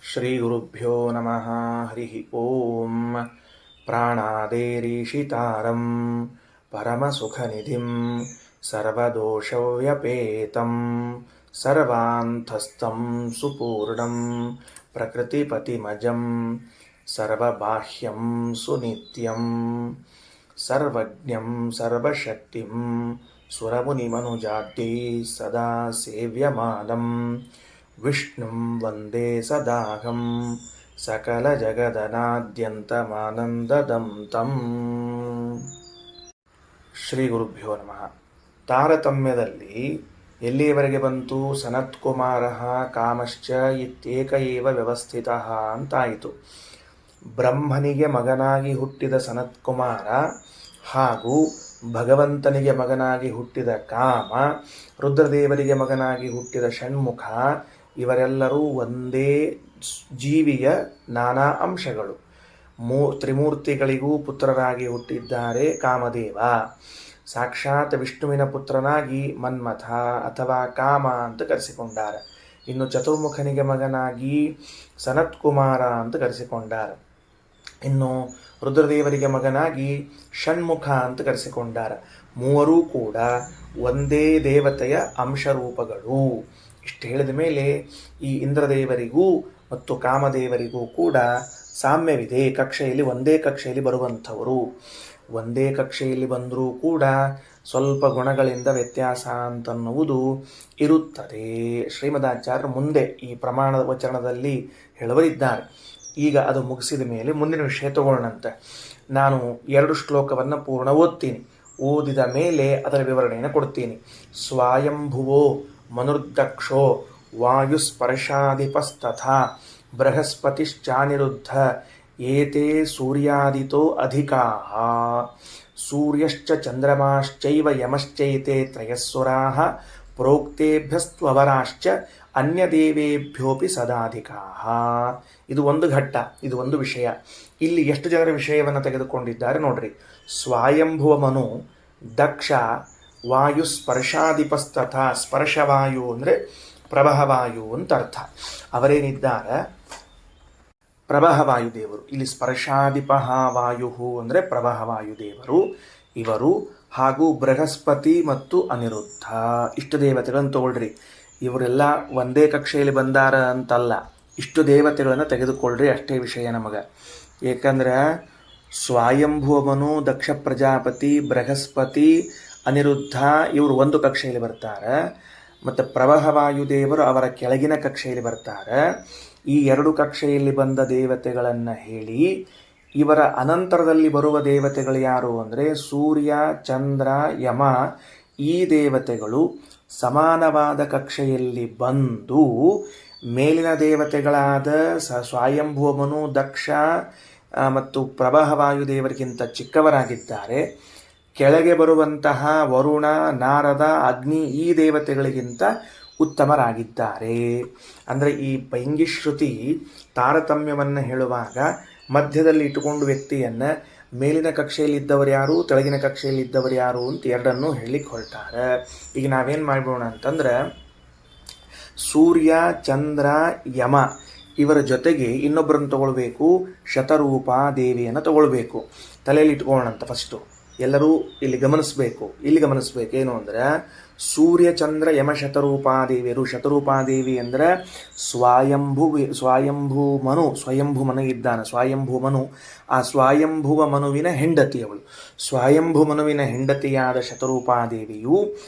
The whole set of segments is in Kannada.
ಶ್ರೀಗುರುಭ್ಯೋ ನಮಃ ಹರಿ ಓಂ. ಪ್ರಾಣಾದೇರೀಶಿತಾರಂ ಪರಮಸುಖನಿಧಿಂ ಸರ್ವದೋಷವ್ಯಪೇತಂ ಸರ್ವಾಂತಸ್ಥಂ ಸುಪೂರ್ಣಂ ಪ್ರಕೃತಿಪತಿಮಜಂ ಸರ್ವಬಾಹ್ಯಂ ಸುನಿತ್ಯಂ ಸರ್ವಜ್ಞಂ ಸರ್ವಶಕ್ತಿಂ ಸುರಮುನಿಮನುಜಾಡ್ಡಿ ಸದಾ ಸೇವ್ಯಮಾನಂ ವಿಷ್ಣುಂ ವಂದೇ ಸದಾಹಂ ಸಕಲಜಗದನಾದ್ಯಂತಮಾನಂದದಂ ತಂ. ಶ್ರೀ ಗುರುಭ್ಯೋ ನಮಃ. ತಾರತಮ್ಯದಲ್ಲಿ ಎಲ್ಲಿಯವರೆಗೆ ಬಂತು? ಸನತ್ಕುಮಾರ ಕಾಮಶ್ಚ ಇತ್ಯೇಕ ಏವ ವ್ಯವಸ್ಥಿತಃ ಅಂತಾಯಿತು. ಬ್ರಹ್ಮನಿಗೆ ಮಗನಾಗಿ ಹುಟ್ಟಿದ ಸನತ್ಕುಮಾರ ಹಾಗೂ ಭಗವಂತನಿಗೆ ಮಗನಾಗಿ ಹುಟ್ಟಿದ ಕಾಮ, ರುದ್ರದೇವರಿಗೆ ಮಗನಾಗಿ ಹುಟ್ಟಿದ ಷಣ್ಮುಖ, ಇವರೆಲ್ಲರೂ ಒಂದೇ ಜೀವಿಯ ನಾನಾ ಅಂಶಗಳು. ತ್ರಿಮೂರ್ತಿಗಳಿಗೂ ಪುತ್ರರಾಗಿ ಹುಟ್ಟಿದ್ದಾರೆ ಕಾಮದೇವ. ಸಾಕ್ಷಾತ್ ವಿಷ್ಣುವಿನ ಪುತ್ರನಾಗಿ ಮನ್ಮಥ ಅಥವಾ ಕಾಮ ಅಂತ ಕರೆಸಿಕೊಂಡಾರ. ಇನ್ನು ಚತುರ್ಮುಖನಿಗೆ ಮಗನಾಗಿ ಸನತ್ಕುಮಾರ ಅಂತ ಕರೆಸಿಕೊಂಡಾರ. ಇನ್ನು ರುದ್ರದೇವರಿಗೆ ಮಗನಾಗಿ ಷಣ್ಮುಖ ಅಂತ ಕರೆಸಿಕೊಂಡಾರ. ಮೂವರೂ ಕೂಡ ಒಂದೇ ದೇವತೆಯ ಅಂಶರೂಪಗಳು. ಇಷ್ಟು ಹೇಳಿದ ಮೇಲೆ ಈ ಇಂದ್ರದೇವರಿಗೂ ಮತ್ತು ಕಾಮದೇವರಿಗೂ ಕೂಡ ಸಾಮ್ಯವಿದೆ. ಕಕ್ಷೆಯಲ್ಲಿ ಒಂದೇ ಕಕ್ಷೆಯಲ್ಲಿ ಬರುವಂಥವರು. ಒಂದೇ ಕಕ್ಷೆಯಲ್ಲಿ ಬಂದರೂ ಕೂಡ ಸ್ವಲ್ಪ ಗುಣಗಳಿಂದ ವ್ಯತ್ಯಾಸ ಅಂತನ್ನುವುದು ಇರುತ್ತದೆ. ಶ್ರೀಮದಾಚಾರ್ಯರು ಮುಂದೆ ಈ ಪ್ರಮಾಣ ವಚನದಲ್ಲಿ ಹೇಳುವರಿದ್ದಾರೆ. ಈಗ ಅದು ಮುಗಿಸಿದ ಮೇಲೆ ಮುಂದಿನ ವಿಷಯ ತಗೊಳ್ಳೋಣಂತೆ. ನಾನು 2 ಶ್ಲೋಕವನ್ನು ಪೂರ್ಣ ಓದ್ತೀನಿ. ಓದಿದ ಮೇಲೆ ಅದರ ವಿವರಣೆಯನ್ನು ಕೊಡ್ತೀನಿ. ಸ್ವಾಯಂಭುವೋ ಮನುರ್ದಕ್ಷೋ ವಾಯುಸ್ಪರ್ಶಾಧಿಪಸ್ತಥಾ ಬೃಹಸ್ಪತಿಶ್ಚಾನಿರುದ್ಧ ಏತೇ ಸೂರ್ಯಾದಿತೋ ಅಧಿಕಾಃ ಸೂರ್ಯಶ್ಚ ಚಂದ್ರಮಾಶ್ಚೈವ ಯಮಶ್ಚೈತೆ ತ್ರಯಸ್ಸುರಾಃ ಪ್ರೋಕ್ತೇಭ್ಯಸ್ತ್ವವರಾಶ್ಚ ಅನ್ಯದೇವೇಭ್ಯೋಪಿ ಸದಾಧಿಕಾಃ. ಇದು ಒಂದು ಘಟ್ಟ, ಇದು ಒಂದು ವಿಷಯ. ಇಲ್ಲಿ ಎಷ್ಟು ಜನರ ವಿಷಯವನ್ನು ತೆಗೆದುಕೊಂಡಿದ್ದಾರೆ ನೋಡ್ರಿ. ಸ್ವಾಯಂಭುವ ಮನು, ದಕ್ಷ, ವಾಯು ಸ್ಪರ್ಶಾಧಿಪಸ್ತಥ. ಸ್ಪರ್ಶವಾಯು ಅಂದರೆ ಪ್ರಭಹವಾಯು ಅಂತ ಅರ್ಥ. ಅವರೇನಿದ್ದಾರೆ ಪ್ರಭಹವಾಯುದೇವರು. ಇಲ್ಲಿ ಸ್ಪರ್ಶಾಧಿಪಃ ವಾಯು ಅಂದರೆ ಪ್ರಭಹವಾಯುದೇವರು ಇವರು, ಹಾಗೂ ಬೃಹಸ್ಪತಿ ಮತ್ತು ಅನಿರುದ್ಧ, ಇಷ್ಟು ದೇವತೆಗಳನ್ನು ತಗೊಳ್ರಿ. ಇವರೆಲ್ಲ ಒಂದೇ ಕಕ್ಷೆಯಲ್ಲಿ ಬಂದಾರ ಅಂತಲ್ಲ, ಇಷ್ಟು ದೇವತೆಗಳನ್ನು ತೆಗೆದುಕೊಳ್ಳ್ರಿ, ಅಷ್ಟೇ ವಿಷಯ ನಮಗೆ. ಏಕೆಂದ್ರೆ ಸ್ವಾಯಂಭುವಮನು, ದಕ್ಷ ಪ್ರಜಾಪತಿ, ಬೃಹಸ್ಪತಿ, ಅನಿರುದ್ಧ ಇವರು ಒಂದು ಕಕ್ಷೆಯಲ್ಲಿ ಬರ್ತಾರೆ. ಮತ್ತು ಪ್ರಭಹವಾಯುದೇವರು ಅವರ ಕೆಳಗಿನ ಕಕ್ಷೆಯಲ್ಲಿ ಬರ್ತಾರೆ. ಈ 2 ಕಕ್ಷೆಯಲ್ಲಿ ಬಂದ ದೇವತೆಗಳನ್ನು ಹೇಳಿ, ಇವರ ಅನಂತರದಲ್ಲಿ ಬರುವ ದೇವತೆಗಳು ಯಾರು ಅಂದರೆ ಸೂರ್ಯ, ಚಂದ್ರ, ಯಮ. ಈ ದೇವತೆಗಳು ಸಮಾನವಾದ ಕಕ್ಷೆಯಲ್ಲಿ ಬಂದು ಮೇಲಿನ ದೇವತೆಗಳಾದ ಸ್ವಾಯಂಭುವಮನು, ದಕ್ಷ ಮತ್ತು ಪ್ರಭಹವಾಯುದೇವರಿಗಿಂತ ಚಿಕ್ಕವರಾಗಿದ್ದಾರೆ. ಕೆಳಗೆ ಬರುವಂತಹ ವರುಣ, ನಾರದ, ಅಗ್ನಿ ಈ ದೇವತೆಗಳಿಗಿಂತ ಉತ್ತಮರಾಗಿದ್ದಾರೆ. ಅಂದರೆ ಈ ಪೈಂಗಿಶ್ರುತಿ ತಾರತಮ್ಯವನ್ನು ಹೇಳುವಾಗ ಮಧ್ಯದಲ್ಲಿ ಇಟ್ಟುಕೊಂಡು ವ್ಯಕ್ತಿಯನ್ನು ಮೇಲಿನ ಕಕ್ಷೆಯಲ್ಲಿದ್ದವರು ಯಾರು, ಕೆಳಗಿನ ಕಕ್ಷೆಯಲ್ಲಿದ್ದವರು ಯಾರು ಅಂತ ಎರಡನ್ನೂ ಹೇಳಲಿಕ್ಕೆ ಹೊರಟಾರೆ. ಈಗ ನಾವೇನು ಮಾಡ್ಬೋಣ ಅಂತಂದ್ರೆ, ಸೂರ್ಯ, ಚಂದ್ರ, ಯಮ ಇವರ ಜೊತೆಗೆ ಇನ್ನೊಬ್ಬರನ್ನು ತಗೊಳ್ಬೇಕು, ಶತರೂಪ ದೇವಿಯನ್ನು ತಗೊಳ್ಬೇಕು. ತಲೆಯಲ್ಲಿ ಇಟ್ಕೊಳ್ಳೋಣಂತ ಫಸ್ಟು. ಎಲ್ಲರೂ ಇಲ್ಲಿ ಗಮನಿಸಬೇಕು. ಏನು ಅಂದರೆ ಸೂರ್ಯ, ಚಂದ್ರ, ಯಮ, ಶತರೂಪಾದೇವಿಯರು. ಶತರೂಪಾದೇವಿ ಅಂದರೆ ಸ್ವಯಂಭೂ ಮನು ಇದ್ದಾನೆ. ಸ್ವಯಂಭೂ ಮನು, ಆ ಸ್ವಯಂಭುವ ಮನುವಿನ ಹೆಂಡತಿ ಅವಳು. ಸ್ವಯಂಭೂ ಮನುವಿನ ಹೆಂಡತಿಯಾದ ಶತರೂಪಾದೇವಿಯು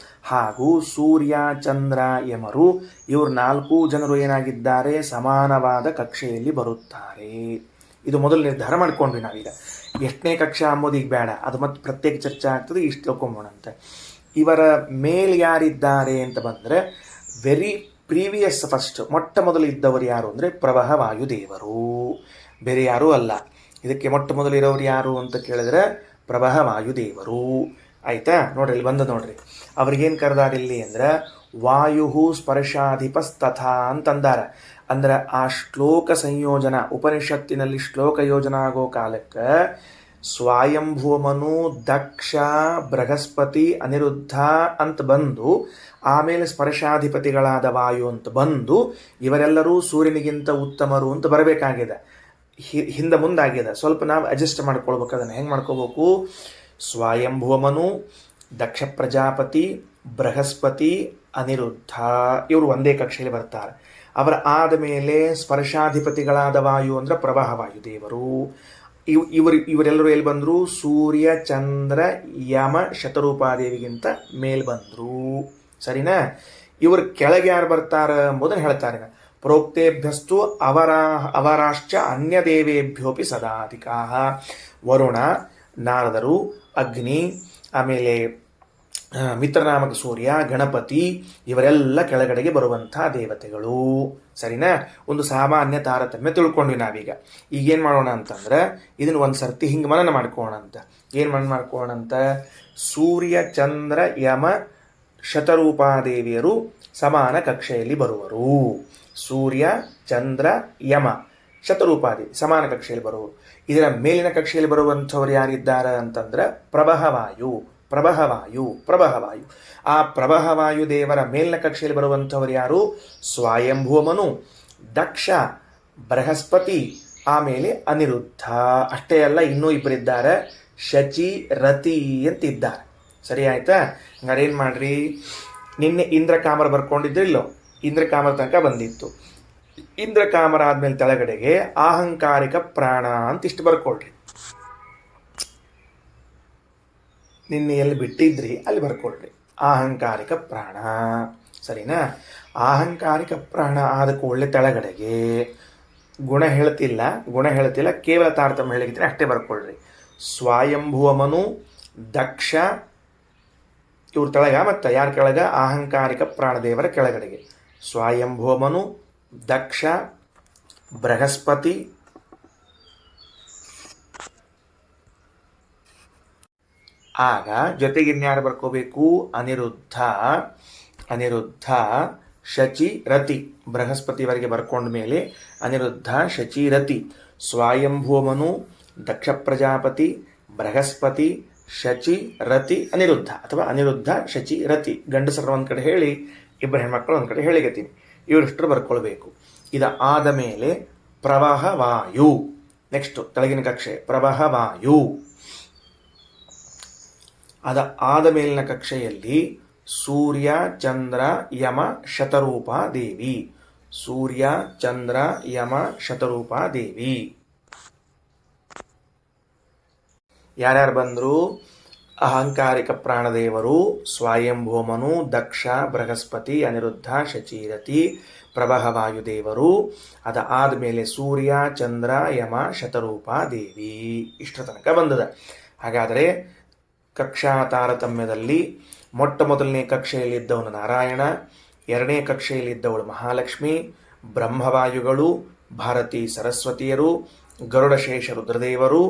ಹಾಗೂ ಸೂರ್ಯ, ಚಂದ್ರ, ಯಮರು ಇವರು 4 ಜನರು ಏನಾಗಿದ್ದಾರೆ, ಸಮಾನವಾದ ಕಕ್ಷೆಯಲ್ಲಿ ಬರುತ್ತಾರೆ. ಇದು ಮೊದಲು ನಿರ್ಧಾರ ಮಾಡ್ಕೊಂಡ್ವಿ ನಾವೀಗ. ಎಷ್ಟನೇ ಕಕ್ಷಾ ಅಂಬೋದು ಈಗ ಬೇಡ, ಅದು ಮತ್ತೆ ಪ್ರತ್ಯೇಕ ಚರ್ಚೆ ಆಗ್ತದೆ. ಇಷ್ಟು ತಿಳ್ಕೊಂಬೋಣಂತೆ. ಇವರ ಮೇಲ್ ಯಾರಿದ್ದಾರೆ ಅಂತ ಬಂದರೆ ವೆರಿ ಪ್ರೀವಿಯಸ್ ಫಸ್ಟ್ ಮೊಟ್ಟ ಮೊದಲು ಇದ್ದವರು ಯಾರು ಅಂದರೆ ಪ್ರಭಹವಾಯುದೇವರು, ಬೇರೆ ಯಾರೂ ಅಲ್ಲ. ಇದಕ್ಕೆ ಮೊಟ್ಟ ಮೊದಲು ಇರೋರು ಯಾರು ಅಂತ ಕೇಳಿದ್ರೆ ಪ್ರಭಹವಾಯುದೇವರು. ಆಯ್ತಾ? ನೋಡ್ರಿ, ಇಲ್ಲಿ ಬಂದ ನೋಡ್ರಿ. ಅವ್ರಿಗೇನು ಕರೆದಾರಿಲ್ಲಿ ಅಂದ್ರೆ ವಾಯು ಸ್ಪರ್ಶಾಧಿಪಸ್ತಥಾ ಅಂತಂದಾರ. ಅಂದ್ರೆ ಆ ಶ್ಲೋಕ ಸಂಯೋಜನ, ಉಪನಿಷತ್ತಿನಲ್ಲಿ ಶ್ಲೋಕ ಯೋಜನ ಆಗೋ ಕಾಲಕ್ಕೆ ಸ್ವಯಂಭೂಮನು, ದಕ್ಷ, ಬೃಹಸ್ಪತಿ, ಅನಿರುದ್ಧ ಅಂತ ಬಂದು ಆಮೇಲೆ ಸ್ಪರ್ಶಾಧಿಪತಿಗಳಾದ ವಾಯು ಅಂತ ಬಂದು ಇವರೆಲ್ಲರೂ ಸೂರ್ಯನಿಗಿಂತ ಉತ್ತಮರು ಅಂತ ಬರಬೇಕಾಗಿದೆ. ಹಿಂದೆ ಮುಂದಾಗಿದೆ. ಸ್ವಲ್ಪ ನಾವು ಅಡ್ಜಸ್ಟ್ ಮಾಡ್ಕೊಳ್ಬೇಕು. ಅದನ್ನು ಹೆಂಗೆ ಮಾಡ್ಕೋಬೇಕು? ಸ್ವಯಂಭೂಮನು, ದಕ್ಷ ಪ್ರಜಾಪತಿ, ಬೃಹಸ್ಪತಿ, ಅನಿರುದ್ಧ ಇವರು ಒಂದೇ ಕಕ್ಷೆಯಲ್ಲಿ ಬರ್ತಾರೆ. ಅವರ ಆದ ಮೇಲೆ ಸ್ಪರ್ಶಾಧಿಪತಿಗಳಾದ ವಾಯು ಅಂದ್ರೆ ಪ್ರವಾಹ ವಾಯುದೇವರು. ಇವರೆಲ್ಲರೂ ಎಲ್ಲಿ ಬಂದರು? ಸೂರ್ಯ, ಚಂದ್ರ, ಯಮ, ಶತರೂಪಾದೇವಿಗಿಂತ ಮೇಲ್ ಬಂದರು. ಸರಿನಾ? ಇವರು ಕೆಳಗೆ ಯಾರು ಬರ್ತಾರ ಎಂಬುದನ್ನು ಹೇಳ್ತಾರೆ. ಪ್ರೋಕ್ತೇಭ್ಯಸ್ತು ಅವರಾಶ್ಚ ಅನ್ಯ ದೇವೇಭ್ಯೋಪಿ ಸದಾಧಿಕಾ. ವರುಣ, ನಾರದರು, ಅಗ್ನಿ, ಆಮೇಲೆ ಮಿತ್ರನಾಮಕ ಸೂರ್ಯ, ಗಣಪತಿ ಇವರೆಲ್ಲ ಕೆಳಗಡೆಗೆ ಬರುವಂತಹ ದೇವತೆಗಳು. ಸರಿನಾ? ಒಂದು ಸಾಮಾನ್ಯ ತಾರತಮ್ಯ ತಿಳ್ಕೊಂಡ್ವಿ ನಾವೀಗ. ಈಗೇನು ಮಾಡೋಣ ಅಂತಂದ್ರೆ ಇದನ್ನು ಒಂದು ಸರ್ತಿ ಹಿಂಗೆ ಮನನ ಮಾಡ್ಕೋಣ ಅಂತ. ಏನು ಮನನ ಮಾಡ್ಕೋಣ ಅಂತ? ಸೂರ್ಯ, ಚಂದ್ರ, ಯಮ, ಶತರೂಪಾದೇವಿಯರು ಸಮಾನ ಕಕ್ಷೆಯಲ್ಲಿ ಬರುವರು. ಸೂರ್ಯ, ಚಂದ್ರ, ಯಮ, ಶತರೂಪಾದೇವಿ ಸಮಾನ ಕಕ್ಷೆಯಲ್ಲಿ ಬರುವರು. ಇದರ ಮೇಲಿನ ಕಕ್ಷೆಯಲ್ಲಿ ಬರುವಂಥವ್ರು ಯಾರಿದ್ದಾರೆ ಅಂತಂದ್ರೆ ಪ್ರಬಹವಾಯು. ಆ ಪ್ರಬಹವಾಯು ದೇವರ ಮೇಲಿನ ಕಕ್ಷೆಯಲ್ಲಿ ಬರುವಂಥವ್ರು ಯಾರು? ಸ್ವಯಂಭೂಮನು, ದಕ್ಷ, ಬೃಹಸ್ಪತಿ, ಆಮೇಲೆ ಅನಿರುದ್ಧ. ಅಷ್ಟೇ ಅಲ್ಲ, ಇನ್ನೂ ಇಬ್ಬರಿದ್ದಾರೆ, ಶಚಿ, ರತಿ ಅಂತಿದ್ದಾರೆ. ಸರಿ ಆಯ್ತಾ? ಹಂಗಾರೆ ಏನು ಮಾಡ್ರಿ, ನಿನ್ನೆ ಇಂದ್ರಕಾಮರ ಬರ್ಕೊಂಡಿದ್ರಿಲ್ಲೋ, ಇಂದ್ರಕಾಮರ ತನಕ ಬಂದಿತ್ತು. ಇಂದ್ರಕಾಮರ ಆದ್ಮೇಲೆ ತೆಳಗಡೆಗೆ ಆಹಂಕಾರಿಕ ಪ್ರಾಣ ಅಂತ ಇಷ್ಟು ಬರ್ಕೊಳ್ರಿ. ನಿನ್ನೆ ಎಲ್ಲಿ ಬಿಟ್ಟಿದ್ರಿ ಅಲ್ಲಿ ಬರ್ಕೊಳ್ರಿ, ಆಹಂಕಾರಿಕ ಪ್ರಾಣ. ಸರಿನಾ? ಆಹಂಕಾರಿಕ ಪ್ರಾಣ ಆದ ಕೂಡಲೇ ತೆಳಗಡೆಗೆ ಗುಣ ಹೇಳ್ತಿಲ್ಲ, ಕೇವಲ ತಾರತಮ್ಯ ಹೇಳಿದ್ರೆ ಅಷ್ಟೇ ಬರ್ಕೊಳ್ರಿ. ಸ್ವಯಂಭುವಮನು, ದಕ್ಷ ಇವ್ರ ಕೆಳಗ, ಮತ್ತು ಯಾರ ಕೆಳಗ? ಆಹಂಕಾರಿಕ ಪ್ರಾಣದೇವರ ಕೆಳಗಡೆಗೆ ಸ್ವಯಂಭುವಮನು, ದಕ್ಷ, ಬೃಹಸ್ಪತಿ, ಆಗ ಜೊತೆಗೆ ಇನ್ಯಾರು ಬರ್ಕೋಬೇಕು? ಅನಿರುದ್ಧ, ಶಚಿ, ರತಿ. ಬೃಹಸ್ಪತಿವರೆಗೆ ಬರ್ಕೊಂಡ ಮೇಲೆ ಅನಿರುದ್ಧ, ಶಚಿ, ರತಿ. ಸ್ವಯಂಭೂಮನು, ದಕ್ಷ ಪ್ರಜಾಪತಿ, ಬೃಹಸ್ಪತಿ, ಶಚಿ, ರತಿ, ಅನಿರುದ್ಧ. ಅಥವಾ ಅನಿರುದ್ಧ, ಶಚಿ, ರತಿ. ಗಂಡಸರ ಒಂದು ಕಡೆ ಹೇಳಿ, ಇಬ್ಬರು ಹೆಣ್ಮಕ್ಳು ಒಂದು ಕಡೆ ಹೇಳಿಗತ್ತೀನಿ. ಇವರಿಷ್ಟರು ಬರ್ಕೊಳ್ಬೇಕು. ಇದು ಆದ ಮೇಲೆ ಪ್ರವಾಹ ವಾಯು. ನೆಕ್ಸ್ಟ್ ಕೆಳಗಿನ ಕಕ್ಷೆ ಪ್ರವಾಹ ವಾಯು. ಆದ ಮೇಲಿನ ಕಕ್ಷೆಯಲ್ಲಿ ಸೂರ್ಯ, ಚಂದ್ರ, ಯಮ, ಶತರೂಪಾ ದೇವಿ. ಸೂರ್ಯ, ಚಂದ್ರ, ಯಮ, ಶತರೂಪಾ ದೇವಿ. ಯಾರ್ಯಾರು ಬಂದರು? ಅಹಂಕಾರಿಕ ಪ್ರಾಣದೇವರು, ಸ್ವಯಂಭೂಮನು, ದಕ್ಷ, ಬೃಹಸ್ಪತಿ, ಅನಿರುದ್ಧ, ಶಚೀರತಿ, ಪ್ರಬಹ ವಾಯುದೇವರು. ಆದಮೇಲೆ ಸೂರ್ಯ, ಚಂದ್ರ, ಯಮ, ಶತರೂಪಾ ದೇವಿ. ಇಷ್ಟರ ತನಕ ಬಂದದ. ಹಾಗಾದರೆ ಕಕ್ಷಾ ತಾರತಮ್ಯದಲ್ಲಿ ಮೊದಲನೇ ಕಕ್ಷೆಯಲ್ಲಿದ್ದವನು ನಾರಾಯಣ, ಎರಡನೇ ಕಕ್ಷೆಯಲ್ಲಿದ್ದವಳು ಮಹಾಲಕ್ಷ್ಮಿ, ಬ್ರಹ್ಮವಾಯುಗಳು, ಭಾರತಿ ಸರಸ್ವತಿಯರು, ಗರುಡಶೇಷ ರುದ್ರದೇವರು,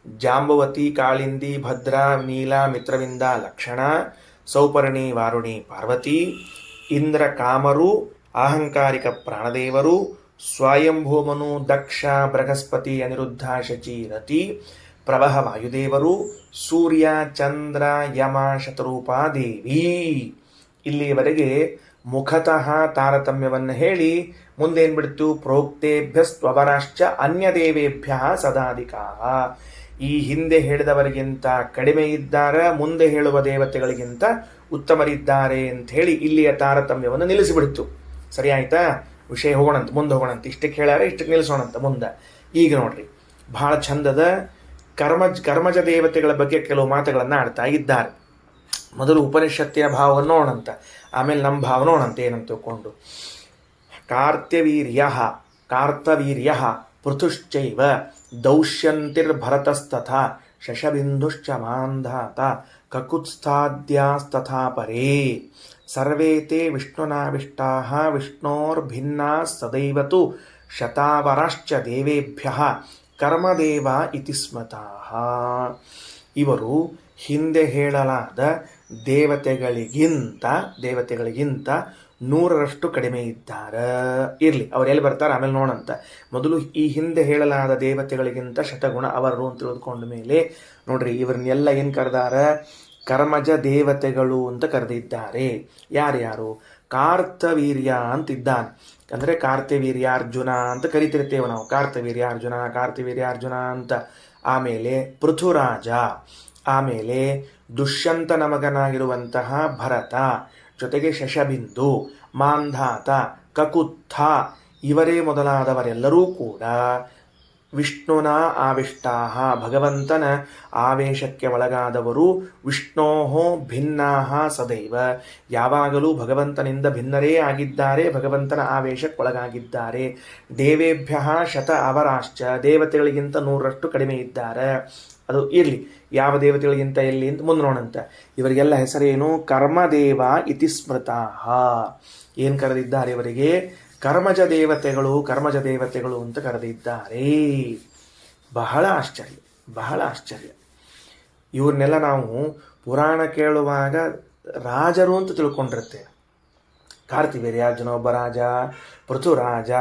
ಜಾಂಬವತಿ, ಕಾಳಿಂದಿ, ಭದ್ರಾ, ನೀಲ, ಮಿತ್ರವಿಂದ, ಲಕ್ಷಣ, ಸೌಪರ್ಣಿ, ವಾರುಣಿ, ಪಾರ್ವತಿ, ಇಂದ್ರ, ಕಾಮರು, ಅಹಂಕಾರಿಕ ಪ್ರಾಣದೇವರು, ಸ್ವಯಂಭೂಮನು, ದಕ್ಷ, ಬೃಹಸ್ಪತಿ, ಅನಿರುದ್ಧ, ಶಚಿ, ರತಿ, ಪ್ರಬಹ ವಾಯುದೇವರು, ಸೂರ್ಯ, ಚಂದ್ರ, ಯಮ, ಶತರೂಪಾ ದೇವಿ. ಇಲ್ಲಿಯವರೆಗೆ ಮುಖತಃ ತಾರತಮ್ಯವನ್ನು ಹೇಳಿ ಮುಂದೇನು ಬಿಡ್ತು? ಪ್ರೋಕ್ತೇಭ್ಯಸ್ತ್ವವರಾಶ್ಚ ಅನ್ಯ ದೇವೇಭ್ಯ ಸದಾಧಿಕಾ. ಈ ಹಿಂದೆ ಹೇಳಿದವರಿಗಿಂತ ಕಡಿಮೆ ಇದ್ದಾರೆ, ಮುಂದೆ ಹೇಳುವ ದೇವತೆಗಳಿಗಿಂತ ಉತ್ತಮರಿದ್ದಾರೆ ಅಂತ ಹೇಳಿ ಇಲ್ಲಿಯ ತಾರತಮ್ಯವನ್ನು ನಿಲ್ಲಿಸಿಬಿಡ್ತು. ಸರಿ ಆಯ್ತಾ? ವಿಷಯ ಹೋಗೋಣಂತ, ಮುಂದೆ ಹೋಗೋಣಂತ. ಇಷ್ಟಕ್ಕೆ ಹೇಳ್ಯಾರ, ಇಷ್ಟಕ್ಕೆ ನಿಲ್ಲಿಸೋಣಂತ ಮುಂದೆ. ಈಗ ನೋಡ್ರಿ, ಬಹಳ ಚಂದದ ಕರ್ಮಜ ದೇವತೆಗಳ ಬಗ್ಗೆ ಕೆಲವು ಮಾತುಗಳನ್ನು ಆಡ್ತಾ ಇದ್ದಾರೆ. ಮೊದಲು ಉಪನಿಷತ್ತಿನ ಭಾವವನ್ನು ನೋಡೋಣಂತ, ಆಮೇಲೆ ನಮ್ಮ ಭಾವ ನೋಡೋಣಂತ ಏನಂತ ತಿಳ್ಕೊಂಡು. ಕಾರ್ತವೀರ್ಯ ಪೃಥುಶ್ಚೈವ ದೌಶ್ಯಂತಿರ್ಭರತಸ್ತಥಾ ಶಶಬಿಂದುಶ್ಚ ಮಾಂಧಾತ ಕಕುತ್ಸ್ಥಾದ್ಯಾಸ್ತಥಾ ಪರೇ ಸರ್ವೇ ತೇ ವಿಷ್ಣುನಾವಿಷ್ಟಾಃ ವಿಷ್ಣೋರ್ಭಿನ್ನಾ ಸದೈವತು ಶತಾವರಾಶ್ಚ ದೇವೇಭ್ಯಃ ಕರ್ಮದೇವ ಇತಿ ಸ್ಮತಃ. ಇವರು ಹಿಂದೆ ಹೇಳಲಾದ ದೇವತೆಗಳಿಗಿಂತ 100ರಷ್ಟು ಕಡಿಮೆ ಇದ್ದಾರೆ. ಇರಲಿ, ಅವ್ರು ಎಲ್ಲಿ ಬರ್ತಾರೆ ಆಮೇಲೆ ನೋಡಂತ. ಮೊದಲು ಈ ಹಿಂದೆ ಹೇಳಲಾದ ದೇವತೆಗಳಿಗಿಂತ ಶತಗುಣ ಅವರು ಅಂತ ತಿಳಿದುಕೊಂಡ ಮೇಲೆ ನೋಡ್ರಿ, ಇವ್ರನ್ನೆಲ್ಲ ಏನು ಕರೆದಾರ? ಕರ್ಮಜ ದೇವತೆಗಳು ಅಂತ ಕರೆದಿದ್ದಾರೆ. ಯಾರ್ಯಾರು? ಕಾರ್ತವೀರ್ಯ ಅಂತಿದ್ದಾನೆ. ಅಂದರೆ ಕಾರ್ತವೀರ್ಯಾರ್ಜುನ ಅಂತ ಕರಿತಿರ್ತೇವೆ ನಾವು. ಕಾರ್ತವೀರ್ಯಾರ್ಜುನ, ಕಾರ್ತವೀರ್ಯಾರ್ಜುನ ಅಂತ. ಆಮೇಲೆ ಪೃಥುರಾಜ, ಆಮೇಲೆ ದುಷ್ಯಂತನ ಮಗನಾಗಿರುವಂತಹ ಭರತ, ಜೊತೆಗೆ ಶಶಬಿಂದು, ಮಾಂಧಾತ, ಕಕುತ್ಥ ಇವರೇ ಮೊದಲಾದವರೆಲ್ಲರೂ ಕೂಡ ವಿಷ್ಣುನ ಆವಿಷ್ಟಾಹ, ಭಗವಂತನ ಆವೇಶಕ್ಕೆ ಒಳಗಾದವರು. ವಿಷ್ಣೋಹೋ ಭಿನ್ನಾಹ ಸದೈವ, ಯಾವಾಗಲೂ ಭಗವಂತನಿಂದ ಭಿನ್ನರೇ ಆಗಿದ್ದಾರೆ, ಭಗವಂತನ ಆವೇಶಕ್ಕೊಳಗಾಗಿದ್ದಾರೆ. ದೇವೇಭ್ಯ ಶತ ಅವರಾಶ್ಚ, ದೇವತೆಗಳಿಗಿಂತ 100ರಷ್ಟು ಕಡಿಮೆ ಇದ್ದಾರೆ. ಅದು ಇರಲಿ, ಯಾವ ದೇವತೆಗಳಿಗಿಂತ ಎಲ್ಲಿ ಅಂತ ಮುಂದೆ ನೋಡಂತ. ಇವರಿಗೆಲ್ಲ ಹೆಸರೇನು? ಕರ್ಮದೇವ ಇತಿ ಸ್ಮೃತಾಹ. ಏನು ಕರೆದಿದ್ದಾರೆ ಇವರಿಗೆ? ಕರ್ಮಜ ದೇವತೆಗಳು, ಕರ್ಮಜ ದೇವತೆಗಳು ಅಂತ ಕರೆದಿದ್ದಾರೆ. ಬಹಳ ಆಶ್ಚರ್ಯ, ಬಹಳ ಆಶ್ಚರ್ಯ. ಇವ್ರನ್ನೆಲ್ಲ ನಾವು ಪುರಾಣ ಕೇಳುವಾಗ ರಾಜರು ಅಂತ ತಿಳ್ಕೊಂಡಿರ್ತೇವೆ. ಕಾರ್ತಿವೀರ್ಯಾರ್ಜುನ ಒಬ್ಬ ರಾಜ, ಪೃಥುರಾಜ,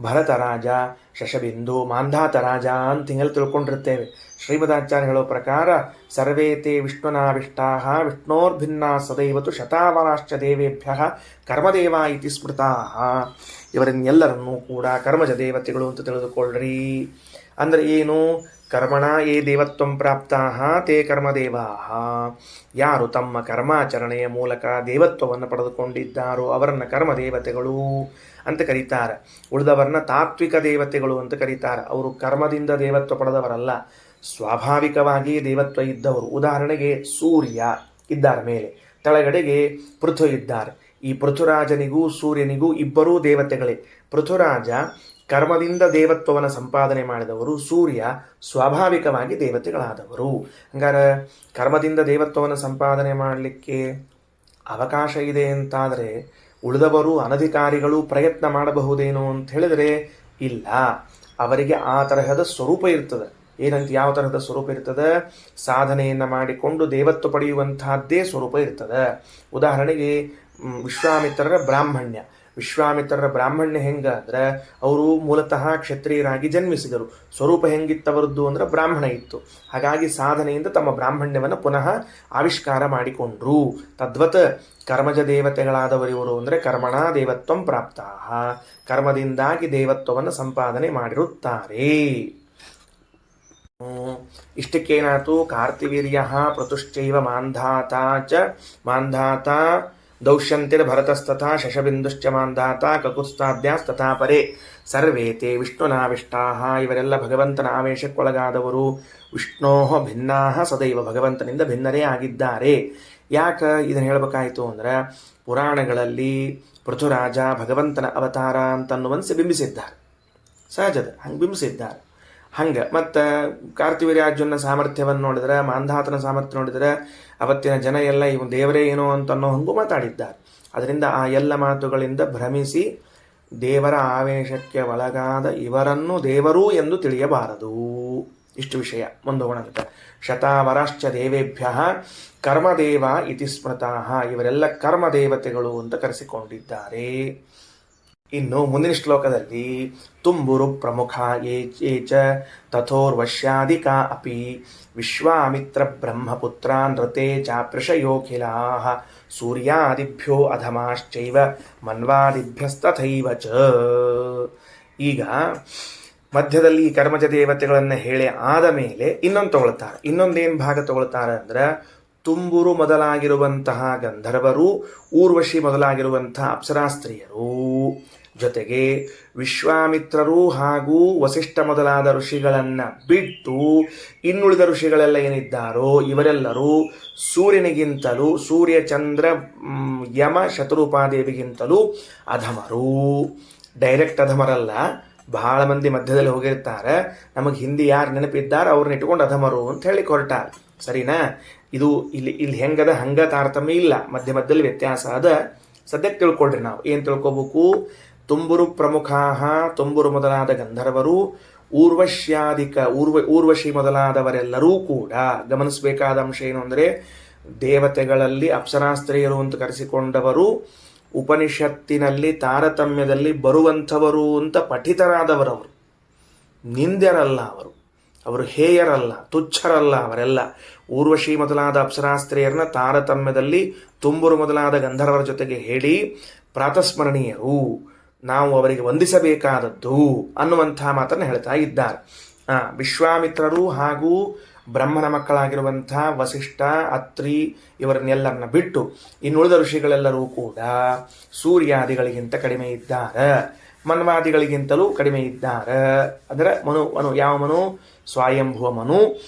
ಭರತರಾಜ, ಶಶಬಿಂದು, ಮಾಂಧಾತ ರಾಜ ಅಂತ ಹಿಂಗೆಲ್ಲ ತಿಳ್ಕೊಂಡಿರ್ತೇವೆ. ಶ್ರೀಮದಾಚಾರ್ಯ ಹೇಳೋ ಪ್ರಕಾರ ಸರ್ವೇತೆ ವಿಷ್ಣುನಾವಿಷ್ಟಾಹ ವಿಷ್ಣೋರ್ಭಿನ್ನ ಸದೈವತು ಶತಾವರಾಶ್ಚ ದೇವೇಭ್ಯ ಕರ್ಮದೇವ ಇತಿ ಸ್ಮೃತಾಹ. ಇವರನ್ನೆಲ್ಲರನ್ನೂ ಕೂಡ ಕರ್ಮಜ ದೇವತೆಗಳು ಅಂತ ತಿಳಿದುಕೊಳ್ಳ್ರಿ. ಅಂದರೆ ಏನು? ಕರ್ಮಣ ಯೇ ದೇವತ್ವಂ ಪ್ರಾಪ್ತಾಹ ತೇ ಕರ್ಮದೇವಾಹ. ಯಾರು ತಮ್ಮ ಕರ್ಮಾಚರಣೆಯ ಮೂಲಕ ದೇವತ್ವವನ್ನು ಪಡೆದುಕೊಂಡಿದ್ದಾರೋ ಅವರನ್ನು ಕರ್ಮದೇವತೆಗಳು ಅಂತ ಕರೀತಾರೆ. ಉಳಿದವರನ್ನ ತಾತ್ವಿಕ ದೇವತೆಗಳು ಅಂತ ಕರೀತಾರೆ. ಅವರು ಕರ್ಮದಿಂದ ದೇವತ್ವ ಪಡೆದವರಲ್ಲ, ಸ್ವಾಭಾವಿಕವಾಗಿ ದೇವತ್ವ ಇದ್ದವರು. ಉದಾಹರಣೆಗೆ ಸೂರ್ಯ ಇದ್ದಾರೆ ಮೇಲೆ, ಕೆಳಗಡೆಗೆ ಪೃಥು ಇದ್ದಾರೆ. ಈ ಪೃಥುರಾಜನಿಗೂ ಸೂರ್ಯನಿಗೂ ಇಬ್ಬರೂ ದೇವತೆಗಳೇ. ಪೃಥುರಾಜ ಕರ್ಮದಿಂದ ದೇವತ್ವವನ್ನು ಸಂಪಾದನೆ ಮಾಡಿದವರು, ಸೂರ್ಯ ಸ್ವಾಭಾವಿಕವಾಗಿ ದೇವತೆಗಳಾದವರು. ಹಂಗಾರೆ ಕರ್ಮದಿಂದ ದೇವತ್ವವನ್ನು ಸಂಪಾದನೆ ಮಾಡಲಿಕ್ಕೆ ಅವಕಾಶ ಇದೆ ಅಂತಾದರೆ ಉಳಿದವರು ಅನಧಿಕಾರಿಗಳು ಪ್ರಯತ್ನ ಮಾಡಬಹುದೇನೋ ಅಂತ ಹೇಳಿದರೆ ಇಲ್ಲ. ಅವರಿಗೆ ಆ ತರಹದ ಸ್ವರೂಪ ಇರ್ತದೆ. ಏನಂತ, ಯಾವ ತರಹದ ಸ್ವರೂಪ ಇರ್ತದೆ? ಸಾಧನೆಯನ್ನು ಮಾಡಿಕೊಂಡು ದೇವತ್ವ ಪಡೆಯುವಂತಹದ್ದೇ ಸ್ವರೂಪ ಇರ್ತದೆ. ಉದಾಹರಣೆಗೆ ವಿಶ್ವಾಮಿತ್ರರ ಬ್ರಾಹ್ಮಣ್ಯ. ವಿಶ್ವಾಮಿತ್ರರ ಬ್ರಾಹ್ಮಣ್ಯ ಹೆಂಗಾದ್ರೆ ಅವರು ಮೂಲತಃ ಕ್ಷತ್ರಿಯರಾಗಿ ಜನ್ಮಿಸಿದರು. ಸ್ವರೂಪ ಹೆಂಗಿತ್ತವರದ್ದು ಅಂದ್ರೆ ಬ್ರಾಹ್ಮಣ ಇತ್ತು. ಹಾಗಾಗಿ ಸಾಧನೆಯಿಂದ ತಮ್ಮ ಬ್ರಾಹ್ಮಣ್ಯವನ್ನು ಪುನಃ ಆವಿಷ್ಕಾರ ಮಾಡಿಕೊಂಡ್ರು. ತದ್ವತ್ ಕರ್ಮಜ ದೇವತೆಗಳಾದವರಿವರು ಅಂದರೆ ಕರ್ಮಣ ದೇವತ್ವಂ ಪ್ರಾಪ್ತಾಹ, ಕರ್ಮದಿಂದಾಗಿ ದೇವತ್ವವನ್ನು ಸಂಪಾದನೆ ಮಾಡಿರುತ್ತಾರೆ. ಇಷ್ಟಕ್ಕೇನಾಯ್ತು? ಕಾರ್ತಿವೀರ್ಯ ಪೃತುಶ್ಚೈವ ಮಾಂಧಾತ ದೌಶ್ಯಂತಿರ್ ಭರತಸ್ತಥಾ ಶಶಬಿಂದುಶ್ಚ ಮಾಂಧಾತ ಕಕುತ್ಸ್ಥಾದ್ಯಾಸ್ತಥಾ ಪರೇ ಸರ್ವೇತೆ ವಿಷ್ಣುನಾವಿಷ್ಟಾಹ. ಇವರೆಲ್ಲ ಭಗವಂತನ ಆವೇಶಕ್ಕೊಳಗಾದವರು. ವಿಷ್ಣೋಹ ಭಿನ್ನಾಹ ಸದೈವ, ಭಗವಂತನಿಂದ ಭಿನ್ನರೇ ಆಗಿದ್ದಾರೆ. ಯಾಕೆ ಇದನ್ನು ಹೇಳಬೇಕಾಯಿತು ಅಂದ್ರೆ, ಪುರಾಣಗಳಲ್ಲಿ ಪೃಥುರಾಜ ಭಗವಂತನ ಅವತಾರ ಅಂತನ್ನುವಂತೆ ಬಿಂಬಿಸಿದ್ದಾರೆ. ಸಹಜದ ಹಂಗೆ ಬಿಂಬಿಸಿದ್ದಾರೆ. ಹಂಗೆ ಮತ್ತು ಕಾರ್ತಿವೀರ್ಯಾರ್ಜುನ ಸಾಮರ್ಥ್ಯವನ್ನು ನೋಡಿದ್ರೆ, ಮಾಂಧಾತನ ಸಾಮರ್ಥ್ಯ ನೋಡಿದರೆ ಅವತ್ತಿನ ಜನ ಎಲ್ಲ ಇವು ದೇವರೇ ಏನೋ ಅಂತನ್ನೋ ಹಂಗೂ ಮಾತಾಡಿದ್ದಾರೆ. ಅದರಿಂದ ಆ ಎಲ್ಲ ಮಾತುಗಳಿಂದ ಭ್ರಮಿಸಿ ದೇವರ ಆವೇಶಕ್ಕೆ ಒಳಗಾದ ಇವರನ್ನು ದೇವರು ಎಂದು ತಿಳಿಯಬಾರದು. ಇಷ್ಟು ವಿಷಯ ಮುಂದೋಗೋಣಂತೆ. ಶತಾವರಾಶ್ಚ ದೇವೇಭ್ಯ ಕರ್ಮದೇವ ಇತಿ ಸ್ಮೃತಾಹ. ಇವರೆಲ್ಲ ಕರ್ಮದೇವತೆಗಳು ಅಂತ ಕರೆಸಿಕೊಂಡಿದ್ದಾರೆ. ಇನ್ನು ಮುಂದಿನ ಶ್ಲೋಕದಲ್ಲಿ ತುಂಬುರು ಪ್ರಮುಖ ಏಚ ತಥೋರ್ವಶ್ಯಾಧಿಕ ಅಪಿ ವಿಶ್ವಾಮಿತ್ರ ಬ್ರಹ್ಮಪುತ್ರ ನೃತೆ ಚಾಪೃಷಯೋಖಿಲಾ ಸೂರ್ಯಾದಿಭ್ಯೋ ಅಧಮಾಶ್ಚೈವ ಮನ್ವಾದಿಭ್ಯಸ್ತಥೈವ ಚ. ಈಗ ಮಧ್ಯದಲ್ಲಿ ಈ ಕರ್ಮಜ ದೇವತೆಗಳನ್ನು ಹೇಳಿ ಆದ ಮೇಲೆ ಇನ್ನೊಂದು ತಗೊಳ್ತಾರೆ. ಇನ್ನೊಂದೇನು ಭಾಗ ತಗೊಳ್ತಾರೆ ಅಂದ್ರೆ, ತುಂಬುರು ಮೊದಲಾಗಿರುವಂತಹ ಗಂಧರ್ವರು, ಊರ್ವಶಿ ಮೊದಲಾಗಿರುವಂತಹ ಅಪ್ಸರಾಸ್ತ್ರೀಯರು, ಜೊತೆಗೆ ವಿಶ್ವಾಮಿತ್ರರು ಹಾಗೂ ವಸಿಷ್ಠ ಮೊದಲಾದ ಋಷಿಗಳನ್ನು ಬಿಟ್ಟು ಇನ್ನುಳಿದ ಋಷಿಗಳೆಲ್ಲ ಏನಿದ್ದಾರೋ ಇವರೆಲ್ಲರೂ ಸೂರ್ಯನಿಗಿಂತಲೂ, ಸೂರ್ಯ ಚಂದ್ರ ಯಮ ಶತರೂಪಾದೇವಿಗಿಂತಲೂ ಅಧಮರು. ಡೈರೆಕ್ಟ್ ಅಧಮರಲ್ಲ, ಬಹಳ ಮಂದಿ ಮಧ್ಯದಲ್ಲಿ ಹೋಗಿರ್ತಾರೆ. ನಮಗೆ ಹಿಂದಿ ಯಾರು ನೆನಪಿದ್ದಾರೆ ಅವ್ರನ್ನ ಇಟ್ಕೊಂಡು ಅಧಮರು ಅಂತ ಹೇಳಿ ಹೊರಟಾರೆ. ಸರಿನಾ? ಇದು ಇಲ್ಲಿ ಹೆಂಗದ ಹಂಗ ತಾರತಮ್ಯ ಇಲ್ಲ, ಮಧ್ಯ ಮಧ್ಯದಲ್ಲಿ ವ್ಯತ್ಯಾಸ ಅದ. ಸದ್ಯಕ್ಕೆ ತಿಳ್ಕೊಳ್ರಿ. ನಾವು ಏನು ತಿಳ್ಕೊಬೇಕು? ತುಂಬುರು ಪ್ರಮುಖಾಹ, ತುಂಬುರು ಮೊದಲಾದ ಗಂಧರ್ವರು, ಊರ್ವಶಿ ಮೊದಲಾದವರೆಲ್ಲರೂ ಕೂಡ ಗಮನಿಸಬೇಕಾದ ಅಂಶ ಏನು ಅಂದರೆ, ದೇವತೆಗಳಲ್ಲಿ ಅಪ್ಸರಾಸ್ತ್ರೀಯರು ಅಂತ ಕರೆಸಿಕೊಂಡವರು ಉಪನಿಷತ್ತಿನಲ್ಲಿ ತಾರತಮ್ಯದಲ್ಲಿ ಬರುವಂಥವರು ಅಂತ ಪಠಿತರಾದವರವರು, ನಿಂದ್ಯರಲ್ಲ ಅವರು ಹೇಯರಲ್ಲ, ತುಚ್ಛರಲ್ಲ. ಅವರೆಲ್ಲ ಊರ್ವಶಿ ಮೊದಲಾದ ಅಪ್ಸರಾಸ್ತ್ರೀಯರನ್ನ ತಾರತಮ್ಯದಲ್ಲಿ ತುಂಬುರು ಮೊದಲಾದ ಗಂಧರ್ವರ ಜೊತೆಗೆ ಹೇಳಿ ಪ್ರಾತಸ್ಮರಣೀಯರು, ನಾವು ಅವರಿಗೆ ವಂದಿಸಬೇಕಾದದ್ದು ಅನ್ನುವಂಥ ಮಾತನ್ನು ಹೇಳ್ತಾ ಇದ್ದಾರೆ. ವಿಶ್ವಾಮಿತ್ರರು ಹಾಗೂ ಬ್ರಹ್ಮನ ಮಕ್ಕಳಾಗಿರುವಂಥ ವಸಿಷ್ಠ, ಅತ್ರಿ ಇವರನ್ನೆಲ್ಲರನ್ನ ಬಿಟ್ಟು ಇನ್ನುಳಿದ ಋಷಿಗಳೆಲ್ಲರೂ ಕೂಡ ಸೂರ್ಯಾದಿಗಳಿಗಿಂತ ಕಡಿಮೆ ಇದ್ದಾರೆ, ಮನ್ವಾದಿಗಳಿಗಿಂತಲೂ ಕಡಿಮೆ ಇದ್ದಾರೆ. ಅಂದರೆ ಯಾವ ಮನು? ಸ್ವಯಂಭುವ ಮನು.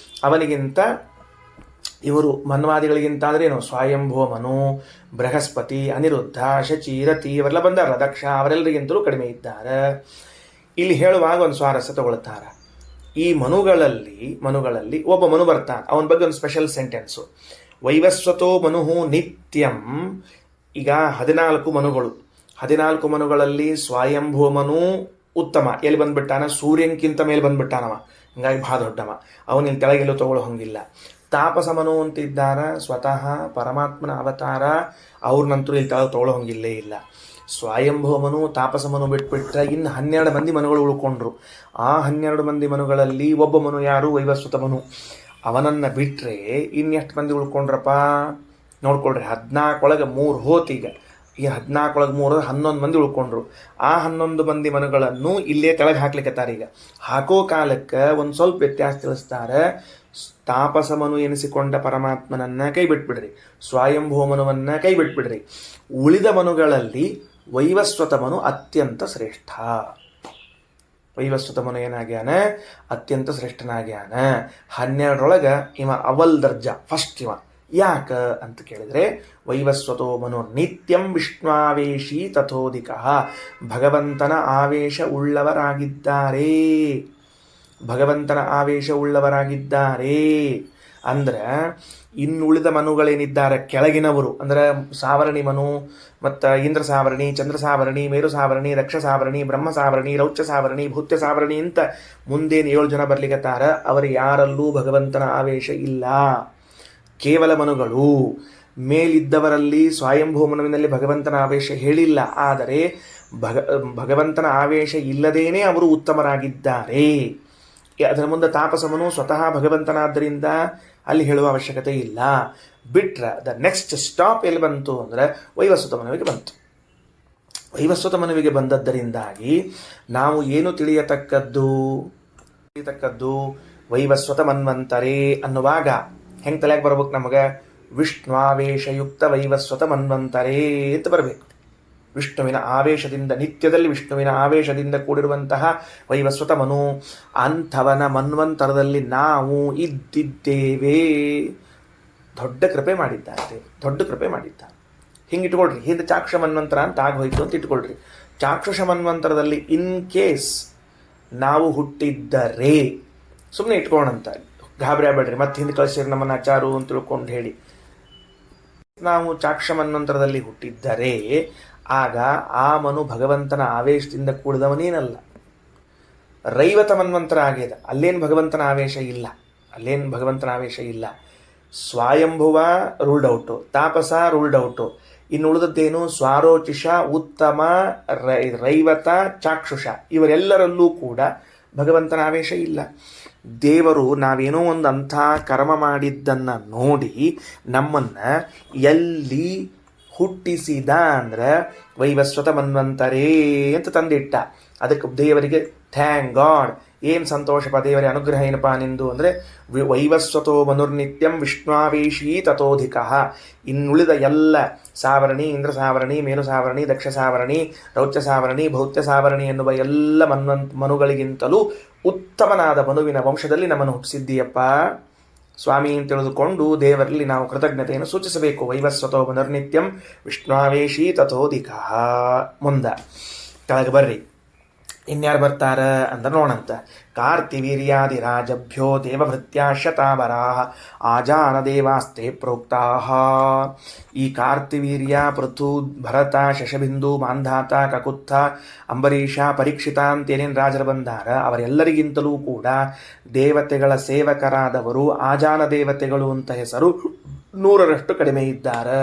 ಅವನಿಗಿಂತ ಇವರು ಮನ್ವಾದಿಗಳಿಗಿಂತ ಅಂದ್ರೆ ಏನು? ಸ್ವಯಂಭುವ ಮನು, ಬೃಹಸ್ಪತಿ, ಅನಿರುದ್ಧ, ಶಚಿ, ರತಿ ಇವರೆಲ್ಲ ಬಂದಾರಲ್ಲ, ದಕ್ಷ, ಅವರೆಲ್ಲರಿಗಿಂತಲೂ ಕಡಿಮೆ ಇದ್ದಾರೆ. ಇಲ್ಲಿ ಹೇಳುವಾಗ ಒಂದು ಸ್ವಾರಸ್ಯ ತಗೊಳ್ತಾರೆ. ಈ ಮನುಗಳಲ್ಲಿ ಒಬ್ಬ ಮನು ಬರ್ತಾನೆ, ಅವನ ಬಗ್ಗೆ ಒಂದು ಸ್ಪೆಷಲ್ ಸೆಂಟೆನ್ಸು, ವೈವಸ್ವತೋ ಮನುಹು ನಿತ್ಯಂ. ಈಗ 14 ಮನುಗಳು, 14 ಮನುಗಳಲ್ಲಿ ಸ್ವಯಂಭುವ ಮನು ಉತ್ತಮ. ಎಲ್ಲಿ ಬಂದ್ಬಿಟ್ಟಾನ? ಸೂರ್ಯನ್ಕಿಂತ ಮೇಲೆ ಬಂದ್ಬಿಟ್ಟಾನವ, ಹಿಂಗಾಗಿ ಭಾಳ ದೊಡ್ಡವ. ಅವನಿಲ್ಲಿ ಕೆಳಗೆಲ್ಲೂ ತಗೊಳ್ಳೋ ಹಂಗಿಲ್ಲ. ತಾಪಸ ಮನು ಅಂತಿದ್ದಾರ, ಸ್ವತಃ ಪರಮಾತ್ಮನ ಅವತಾರ, ಅವ್ರನ್ನಂತರೂ ಇಲ್ಲಿ ಕೆಳಗೆ ತಗೊಳ್ಳೋ ಹಂಗಿಲ್ಲೇ ಇಲ್ಲ. ಸ್ವಯಂಭುವ ಮನು, ತಾಪಸ ಮನು ಬಿಟ್ಬಿಟ್ರೆ ಇನ್ನು 12 ಮಂದಿ ಮನುಗಳು ಉಳ್ಕೊಂಡ್ರು. ಆ 12 ಮಂದಿ ಮನುಗಳಲ್ಲಿ ಒಬ್ಬ ಮನು ಯಾರು? ವೈವಸ್ವತ ಮನು. ಅವನನ್ನು ಬಿಟ್ಟರೆ ಇನ್ನೆಷ್ಟು ಮಂದಿ ಉಳ್ಕೊಂಡ್ರಪ್ಪ ನೋಡ್ಕೊಳ್ರಿ. 14 ಒಳಗೆ 3 ಹೋತೀಗ. ಈ 14 ಒಳಗೆ 3 11 ಮಂದಿ ಉಳ್ಕೊಂಡ್ರು. ಆ 11 ಮಂದಿ ಮನುಗಳನ್ನು ಇಲ್ಲೇ ಕೆಳಗೆ ಹಾಕ್ಲಿಕ್ಕತ್ತಾರ. ಈಗ ಹಾಕೋ ಕಾಲಕ್ಕೆ ಒಂದು ಸ್ವಲ್ಪ ವ್ಯತ್ಯಾಸ ತಿಳಿಸ್ತಾರೆ. ತಾಪಸ ಮನು ಎನಿಸಿಕೊಂಡ ಪರಮಾತ್ಮನನ್ನ ಕೈ ಬಿಟ್ಬಿಡ್ರಿ, ಸ್ವಯಂಭುವ ಮನುವನ್ನ ಕೈ ಬಿಟ್ಬಿಡ್ರಿ. ಉಳಿದ ಮನುಗಳಲ್ಲಿ ವೈವಸ್ವತ ಮನು ಅತ್ಯಂತ ಶ್ರೇಷ್ಠ. ವೈವಸ್ವತ ಮನು ಏನಾಗ್ಯಾನ? ಅತ್ಯಂತ ಶ್ರೇಷ್ಠನಾಗ್ಯಾನ. 12ರೊಳಗೆ ಇವ ಅವಲ್ ದರ್ಜಾ, ಫಸ್ಟ್ ಇವ. ಯಾಕ ಅಂತ ಕೇಳಿದ್ರೆ, ವೈವಸ್ವತೋ ಮನು ನಿತ್ಯಂ ವಿಷ್ಣುವೇಶಿ ತಥೋಧಿಕ, ಭಗವಂತನ ಆವೇಶ ಉಳ್ಳವರಾಗಿದ್ದಾರೆ. ಭಗವಂತನ ಆವೇಶ ಉಳ್ಳವರಾಗಿದ್ದಾರೆ ಅಂದ್ರೆ ಇನ್ನುಳಿದ ಮನುಗಳೇನಿದ್ದಾರೆ ಕೆಳಗಿನವರು, ಅಂದ್ರೆ ಸಾವರಣಿ ಮನು ಮತ್ತು ಇಂದ್ರ ಸಾವರಣಿ, ಚಂದ್ರ ಸಾವರಣಿ, ಮೇರು ಸಾವರಣಿ, ದಕ್ಷ ಸಾವರಣಿ, ಬ್ರಹ್ಮ ಸಾವರಣಿ, ರೌಚ ಸಾವರಣಿ, ಭೂತ್ಯ ಸಾವರಣಿ ಅಂತ ಮುಂದೇನು 7 ಜನ ಬರ್ಲಿಕ್ಕತ್ತಾರ. ಅವರು ಯಾರಲ್ಲೂ ಭಗವಂತನ ಆವೇಶ ಇಲ್ಲ, ಕೇವಲ ಮನುಗಳು. ಮೇಲಿದ್ದವರಲ್ಲಿ ಸ್ವಯಂಭೂ ಮನುವಿನಲ್ಲಿ ಭಗವಂತನ ಆವೇಶ ಹೇಳಿಲ್ಲ, ಆದರೆ ಭಗವಂತನ ಆವೇಶ ಇಲ್ಲದೇನೆ ಅವರು ಉತ್ತಮರಾಗಿದ್ದಾರೆ. ಅದರ ಮುಂದೆ ತಾಪಸಮನು ಸ್ವತಃ ಭಗವಂತನಾದ್ದರಿಂದ ಅಲ್ಲಿ ಹೇಳುವ ಅವಶ್ಯಕತೆ ಇಲ್ಲ. ಬಿಟ್ರೆ ದ ನೆಕ್ಸ್ಟ್ ಸ್ಟಾಪ್ ಎಲ್ಲಿ ಬಂತು ಅಂದರೆ ವೈವಸ್ವತ ಮನುವಿಗೆ ಬಂತು. ವೈವಸ್ವತ ಮನುವಿಗೆ ಬಂದದ್ದರಿಂದಾಗಿ ನಾವು ಏನು ತಿಳಿಯತಕ್ಕದ್ದು? ವೈವಸ್ವತ ಮನ್ವಂತರೇ ಅನ್ನುವಾಗ ಹೆಂಗೆ ತಲೆಗೆ ಬರ್ಬೇಕು ನಮಗೆ? ವಿಷ್ಣುವೇಶಯುಕ್ತ ವೈವಸ್ವತ ಮನ್ವಂತರೇ ಅಂತ ಬರಬೇಕು. ವಿಷ್ಣುವಿನ ಆವೇಶದಿಂದ, ನಿತ್ಯದಲ್ಲಿ ವಿಷ್ಣುವಿನ ಆವೇಶದಿಂದ ಕೂಡಿರುವಂತಹ ವೈವಸ್ವತ ಮನು, ಅಂಥವನ ಮನ್ವಂತರದಲ್ಲಿ ನಾವು ಇದ್ದಿದ್ದೇವೆ. ದೊಡ್ಡ ಕೃಪೆ ಮಾಡಿದ್ದಾರೆ. ಹಿಂಗಿಟ್ಕೊಳ್ರಿ. ಹಿಂದೆ ಚಾಕ್ಷುಷ ಮನ್ವಂತರ ಅಂತ ಆಗೋಯ್ತು ಅಂತ ಇಟ್ಕೊಳ್ರಿ. ಚಾಕ್ಷುಷ ಮನ್ವಂತರದಲ್ಲಿ ಇನ್ ಕೇಸ್ ನಾವು ಹುಟ್ಟಿದ್ದರೆ ಸುಮ್ಮನೆ ಇಟ್ಕೊಳ್ಳೋಣಂತ, ಗಾಬರಿ ಆಗ್ಬೇಡ್ರಿ. ಮತ್ತೆ ಹಿಂದೆ ಕಳಿಸಿರಿ ನಮ್ಮನ್ನ ಆಚಾರು ಅಂತ ತಿಳ್ಕೊಂಡು ಹೇಳಿ. ನಾವು ಚಾಕ್ಷುಷ ಮನ್ವಂತರದಲ್ಲಿ ಹುಟ್ಟಿದ್ದರೆ ಆಗ ಆ ಮನು ಭಗವಂತನ ಆವೇಶದಿಂದ ಕೂಡಿದವನೇನಲ್ಲ. ರೈವತ ಮನ್ವಂತರ ಆಗ್ಯದ, ಅಲ್ಲೇನು ಭಗವಂತನ ಆವೇಶ ಇಲ್ಲ. Swayambhuva ruled out, ತಾಪಸ ruled out. ಇನ್ನು ಉಳಿದದ್ದೇನು? ಸ್ವಾರೋಚಿಷ, ಉತ್ತಮ, ರೈವತ, ಚಾಕ್ಷುಷ ಇವರೆಲ್ಲರಲ್ಲೂ ಕೂಡ ಭಗವಂತನ ಆವೇಶ ಇಲ್ಲ. ದೇವರು ನಾವೇನೋ ಒಂದು ಅಂಥ ಕರ್ಮ ಮಾಡಿದ್ದನ್ನು ನೋಡಿ ನಮ್ಮನ್ನು ಎಲ್ಲಿ ಹುಟ್ಟಿಸಿದ ಅಂದ್ರೆ ವೈವಸ್ವತ ಮನ್ವಂತರೇ ಅಂತ ತಂದಿಟ್ಟ. ಅದಕ್ಕೆ ದೇವರಿಗೆ ಥ್ಯಾಂಕ್ ಗಾಡ್, ಏನು ಸಂತೋಷಪ್ಪ, ದೇವರ ಅನುಗ್ರಹ ಏನಪ್ಪ ನಿಂದು ಅಂದರೆ ವೈವಸ್ವತೋ ಮನುರ್ನಿತ್ಯಂ ವಿಷ್ಣುವೇಶಿ ತಥೋಧಿಕ. ಇನ್ನುಳಿದ ಎಲ್ಲ ಸಾವರಣಿ, ಇಂದ್ರ ಸಾವರಣಿ, ಮೇರು ಸಾವರಣಿ, ದಕ್ಷ ಸಾವರಣಿ, ರೌಚ ಸಾವರಣಿ, ಭೌತ್ಯ ಸಾವರಣಿ ಎನ್ನುವ ಎಲ್ಲ ಮನುಗಳಿಗಿಂತಲೂ ಉತ್ತಮನಾದ ಮನುವಿನ ವಂಶದಲ್ಲಿ ನಮ್ಮನ್ನು ಹುಟ್ಟಿಸಿದ್ದೀಯಪ್ಪ ಸ್ವಾಮಿ ಅಂತ ತಿಳಿದುಕೊಂಡು ದೇವರಲ್ಲಿ ನಾವು ಕೃತಜ್ಞತೆಯನ್ನು ಸೂಚಿಸಬೇಕು. ವೈವಸ್ವತೋ ಮನುರ್ನಿತ್ಯಂ ವಿಷ್ಣುವೇಶಿ ತಥೋಧಿಕ. ಮುಂದೆ ಕೆಳಗೆ ಬರ್ರಿ, ಇನ್ಯಾರು ಬರ್ತಾರ ಅಂದ್ರೆ ನೋಡಂತ. ಕಾರ್ತಿವೀರ್ಯಾದಿರಾಜಭ್ಯೋ ದೇವಭೃತ್ಯಾ ಶತಾವರಾಹ ಆಜಾನ ದೇವಾಸ್ತೆ ಪ್ರೋಕ್ತಾಹ. ಈ ಕಾರ್ತಿವೀರ್ಯ, ಪೃಥು, ಭರತ, ಶಶಬಿಂದು, ಮಾಂಧಾತ, ಕಕುತ್ಥ, ಅಂಬರೀಷ, ಪರೀಕ್ಷಿತ ಅಂತೇನೇನು ರಾಜರು ಬಂದಾರ ಅವರೆಲ್ಲರಿಗಿಂತಲೂ ಕೂಡ ದೇವತೆಗಳ ಸೇವಕರಾದವರು ಆಜಾನ ದೇವತೆಗಳು ಅಂತ ಹೆಸರು 100ರಷ್ಟು ಕಡಿಮೆ ಇದ್ದಾರೆ.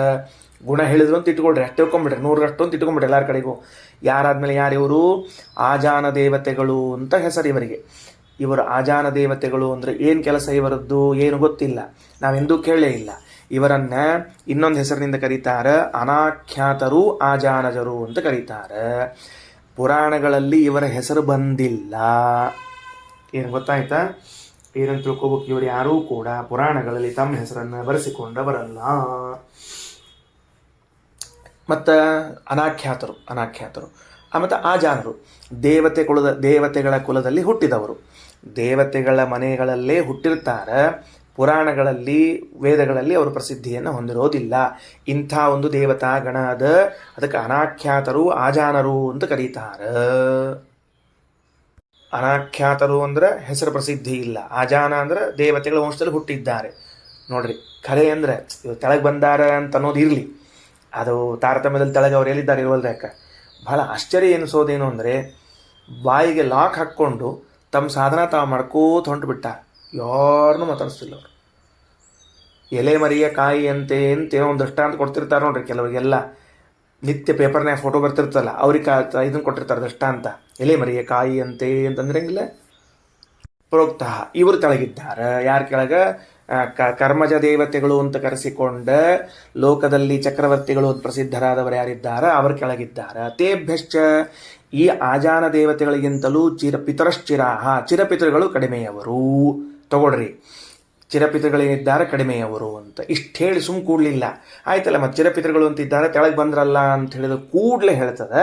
ಗುಣ ಹೇಳಿದ್ರು ಅಂತ ಇಟ್ಕೊಳ್ರಿ, ಅಷ್ಟು ತಿಳ್ಕೊಂಬಿಡ್ರಿ, 100ರಷ್ಟು ಅಂತ ಇಟ್ಕೊಂಬಿಡ್ರಿ ಎಲ್ಲರ ಕಡೆಗೂ. ಯಾರಾದ್ಮೇಲೆ ಯಾರಿವರು? ಆಜಾನ ದೇವತೆಗಳು ಅಂತ ಹೆಸರು ಇವರಿಗೆ. ಇವರು ಆಜಾನ ದೇವತೆಗಳು ಅಂದರೆ ಏನು ಕೆಲಸ ಇವರದ್ದು ಏನು ಗೊತ್ತಿಲ್ಲ, ನಾವೆಂದೂ ಕೇಳೇ ಇಲ್ಲ. ಇವರನ್ನ ಇನ್ನೊಂದು ಹೆಸರಿನಿಂದ ಕರೀತಾರೆ, ಅನಾಖ್ಯಾತರು ಆಜಾನಜರು ಅಂತ ಕರೀತಾರೆ. ಪುರಾಣಗಳಲ್ಲಿ ಇವರ ಹೆಸರು ಬಂದಿಲ್ಲ. ಏನು ಗೊತ್ತಾಯ್ತಾ? ಏನಂತ ತಿಳ್ಕೋಬೇಕು, ಇವರು ಯಾರೂ ಕೂಡ ಪುರಾಣಗಳಲ್ಲಿ ತಮ್ಮ ಹೆಸರನ್ನು ಬರೆಸಿಕೊಂಡ ಬರಲ್ಲ. ಮತ್ತು ಅನಾಖ್ಯಾತರು ಮತ್ತು ಆಜಾನರು ದೇವತೆಗಳ ಕುಲದಲ್ಲಿ ಹುಟ್ಟಿದವರು, ದೇವತೆಗಳ ಮನೆಗಳಲ್ಲೇ ಹುಟ್ಟಿರ್ತಾರೆ. ಪುರಾಣಗಳಲ್ಲಿ ವೇದಗಳಲ್ಲಿ ಅವರು ಪ್ರಸಿದ್ಧಿಯನ್ನು ಹೊಂದಿರೋದಿಲ್ಲ. ಇಂಥ ಒಂದು ದೇವತಾ ಗಣ ಅದ, ಅದಕ್ಕೆ ಅನಾಖ್ಯಾತರು ಆಜಾನರು ಅಂತ ಕರೀತಾರೆ. ಅನಾಖ್ಯಾತರು ಅಂದ್ರೆ ಹೆಸರು ಪ್ರಸಿದ್ಧಿ ಇಲ್ಲ, ಆಜಾನ ಅಂದ್ರೆ ದೇವತೆಗಳ ವಂಶದಲ್ಲಿ ಹುಟ್ಟಿದ್ದಾರೆ. ನೋಡ್ರಿ, ಖರೆ ಅಂದ್ರೆ ಇವ್ರು ತೆಳಗೆ ಬಂದಾರ ಅಂತ ಅನ್ನೋದು ಇರಲಿ, ಅದು ತಾರತಮ್ಯದಲ್ಲಿ ತೆಳಗೆ ಅವ್ರು ಎಲ್ಲಿದ್ದಾರೆ ಇರುವಲ್ರ. ಯಾಕೆ ಬಹಳ ಆಶ್ಚರ್ಯ ಎನಿಸೋದೇನು ಅಂದರೆ, ಬಾಯಿಗೆ ಲಾಕ್ ಹಾಕ್ಕೊಂಡು ತಮ್ಮ ಸಾಧನ ತಾವು ಮಾಡ್ಕೋತ ಹೊಂಟು ಬಿಟ್ಟಾರ, ಯಾರನ್ನೂ ಮಾತಾಡಿಸ್ತಿಲ್ಲ ಅವರು. ಎಲೆ ಮರಿಯ ಕಾಯಿ ಅಂತೇನೋ ಒಂದು ದೃಷ್ಟಾಂತ ಕೊಡ್ತಿರ್ತಾರೆ ನೋಡ್ರಿ ಕೆಲವರಿಗೆಲ್ಲ. ನಿತ್ಯ ಪೇಪರ್ನಾಗ ಫೋಟೋ ಬರ್ತಿರ್ತಲ್ಲ, ಅವ್ರಿಗೆ ಇದನ್ನು ಕೊಟ್ಟಿರ್ತಾರೆ ದೃಷ್ಟಾಂತ, ಎಲೆ ಮರಿಯ ಕಾಯಿ ಅಂತಂದ್ರೆ ಹಂಗಿಲ್ಲ. ಪ್ರೋಕ್ತಃ ಇವರು ಕೆಳಗಿದ್ದಾರೆ. ಯಾರ ಕೆಳಗ? ಕರ್ಮಜ ದೇವತೆಗಳು ಅಂತ ಕರೆಸಿಕೊಂಡ ಲೋಕದಲ್ಲಿ ಚಕ್ರವರ್ತಿಗಳು ಪ್ರಸಿದ್ಧರಾದವರು ಯಾರಿದ್ದಾರೆ ಅವರ ಕೆಳಗಿದ್ದಾರೆ. ತೇಭ್ಯಶ್ಚ ಈ ಆಜಾನ ದೇವತೆಗಳಿಗಿಂತಲೂ ಪಿತರಶ್ಚಿರಾಹ, ಚಿರಪಿತೃಗಳು ಕಡಿಮೆಯವರು. ತಗೊಳ್ರಿ, ಚಿರಪಿತೃಗಳೇನಿದ್ದಾರೆ ಕಡಿಮೆಯವರು ಅಂತ ಇಷ್ಟು ಹೇಳಿ ಸುಮ್ ಕೂಡ್ಲಿಲ್ಲ. ಆಯ್ತಲ್ಲ, ಮತ್ತೆ ಚಿರಪಿತೃಗಳು ಅಂತಿದ್ದಾರೆ ತೆಳಗೆ ಬಂದ್ರಲ್ಲ ಅಂತ ಹೇಳಿದ ಕೂಡಲೇ ಹೇಳ್ತದೆ,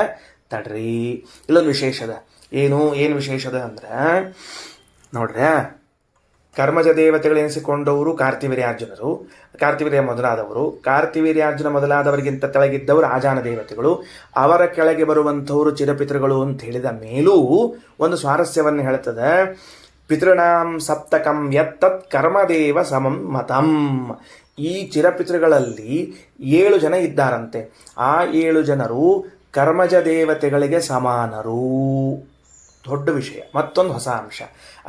ತಡ್ರಿ ಇಲ್ಲೊಂದು ವಿಶೇಷದ. ಏನು ವಿಶೇಷದ ಅಂದ್ರೆ ನೋಡ್ರಿ, ಕರ್ಮಜ ದೇವತೆಗಳೆನಿಸಿಕೊಂಡವರು ಕಾರ್ತಿವೀರ್ಯಾರ್ಜುನರು, ಕಾರ್ತಿವೀರ್ಯ ಮೊದಲಾದವರು. ಕಾರ್ತಿವೀರ್ಯಾರ್ಜುನ ಮೊದಲಾದವರಿಗಿಂತ ಕೆಳಗಿದ್ದವರು ಆಜಾನ ದೇವತೆಗಳು, ಅವರ ಕೆಳಗೆ ಬರುವಂಥವರು ಚಿರಪಿತೃಗಳು ಅಂತ ಹೇಳಿದ ಮೇಲೂ ಒಂದು ಸ್ವಾರಸ್ಯವನ್ನು ಹೇಳ್ತದೆ. ಪಿತೃಣಾಂ ಸಪ್ತಕಂ ಯತ್ತತ್ ಕರ್ಮದೇವ ಸಮಂ ಮತಂ. ಈ ಚಿರಪಿತೃಗಳಲ್ಲಿ 7 ಜನ ಇದ್ದಾರಂತೆ. ಆ 7 ಜನರು ಕರ್ಮಜ ದೇವತೆಗಳಿಗೆ ಸಮಾನರು. ದೊಡ್ಡ ವಿಷಯ. ಮತ್ತೊಂದು ಹೊಸ ಅಂಶ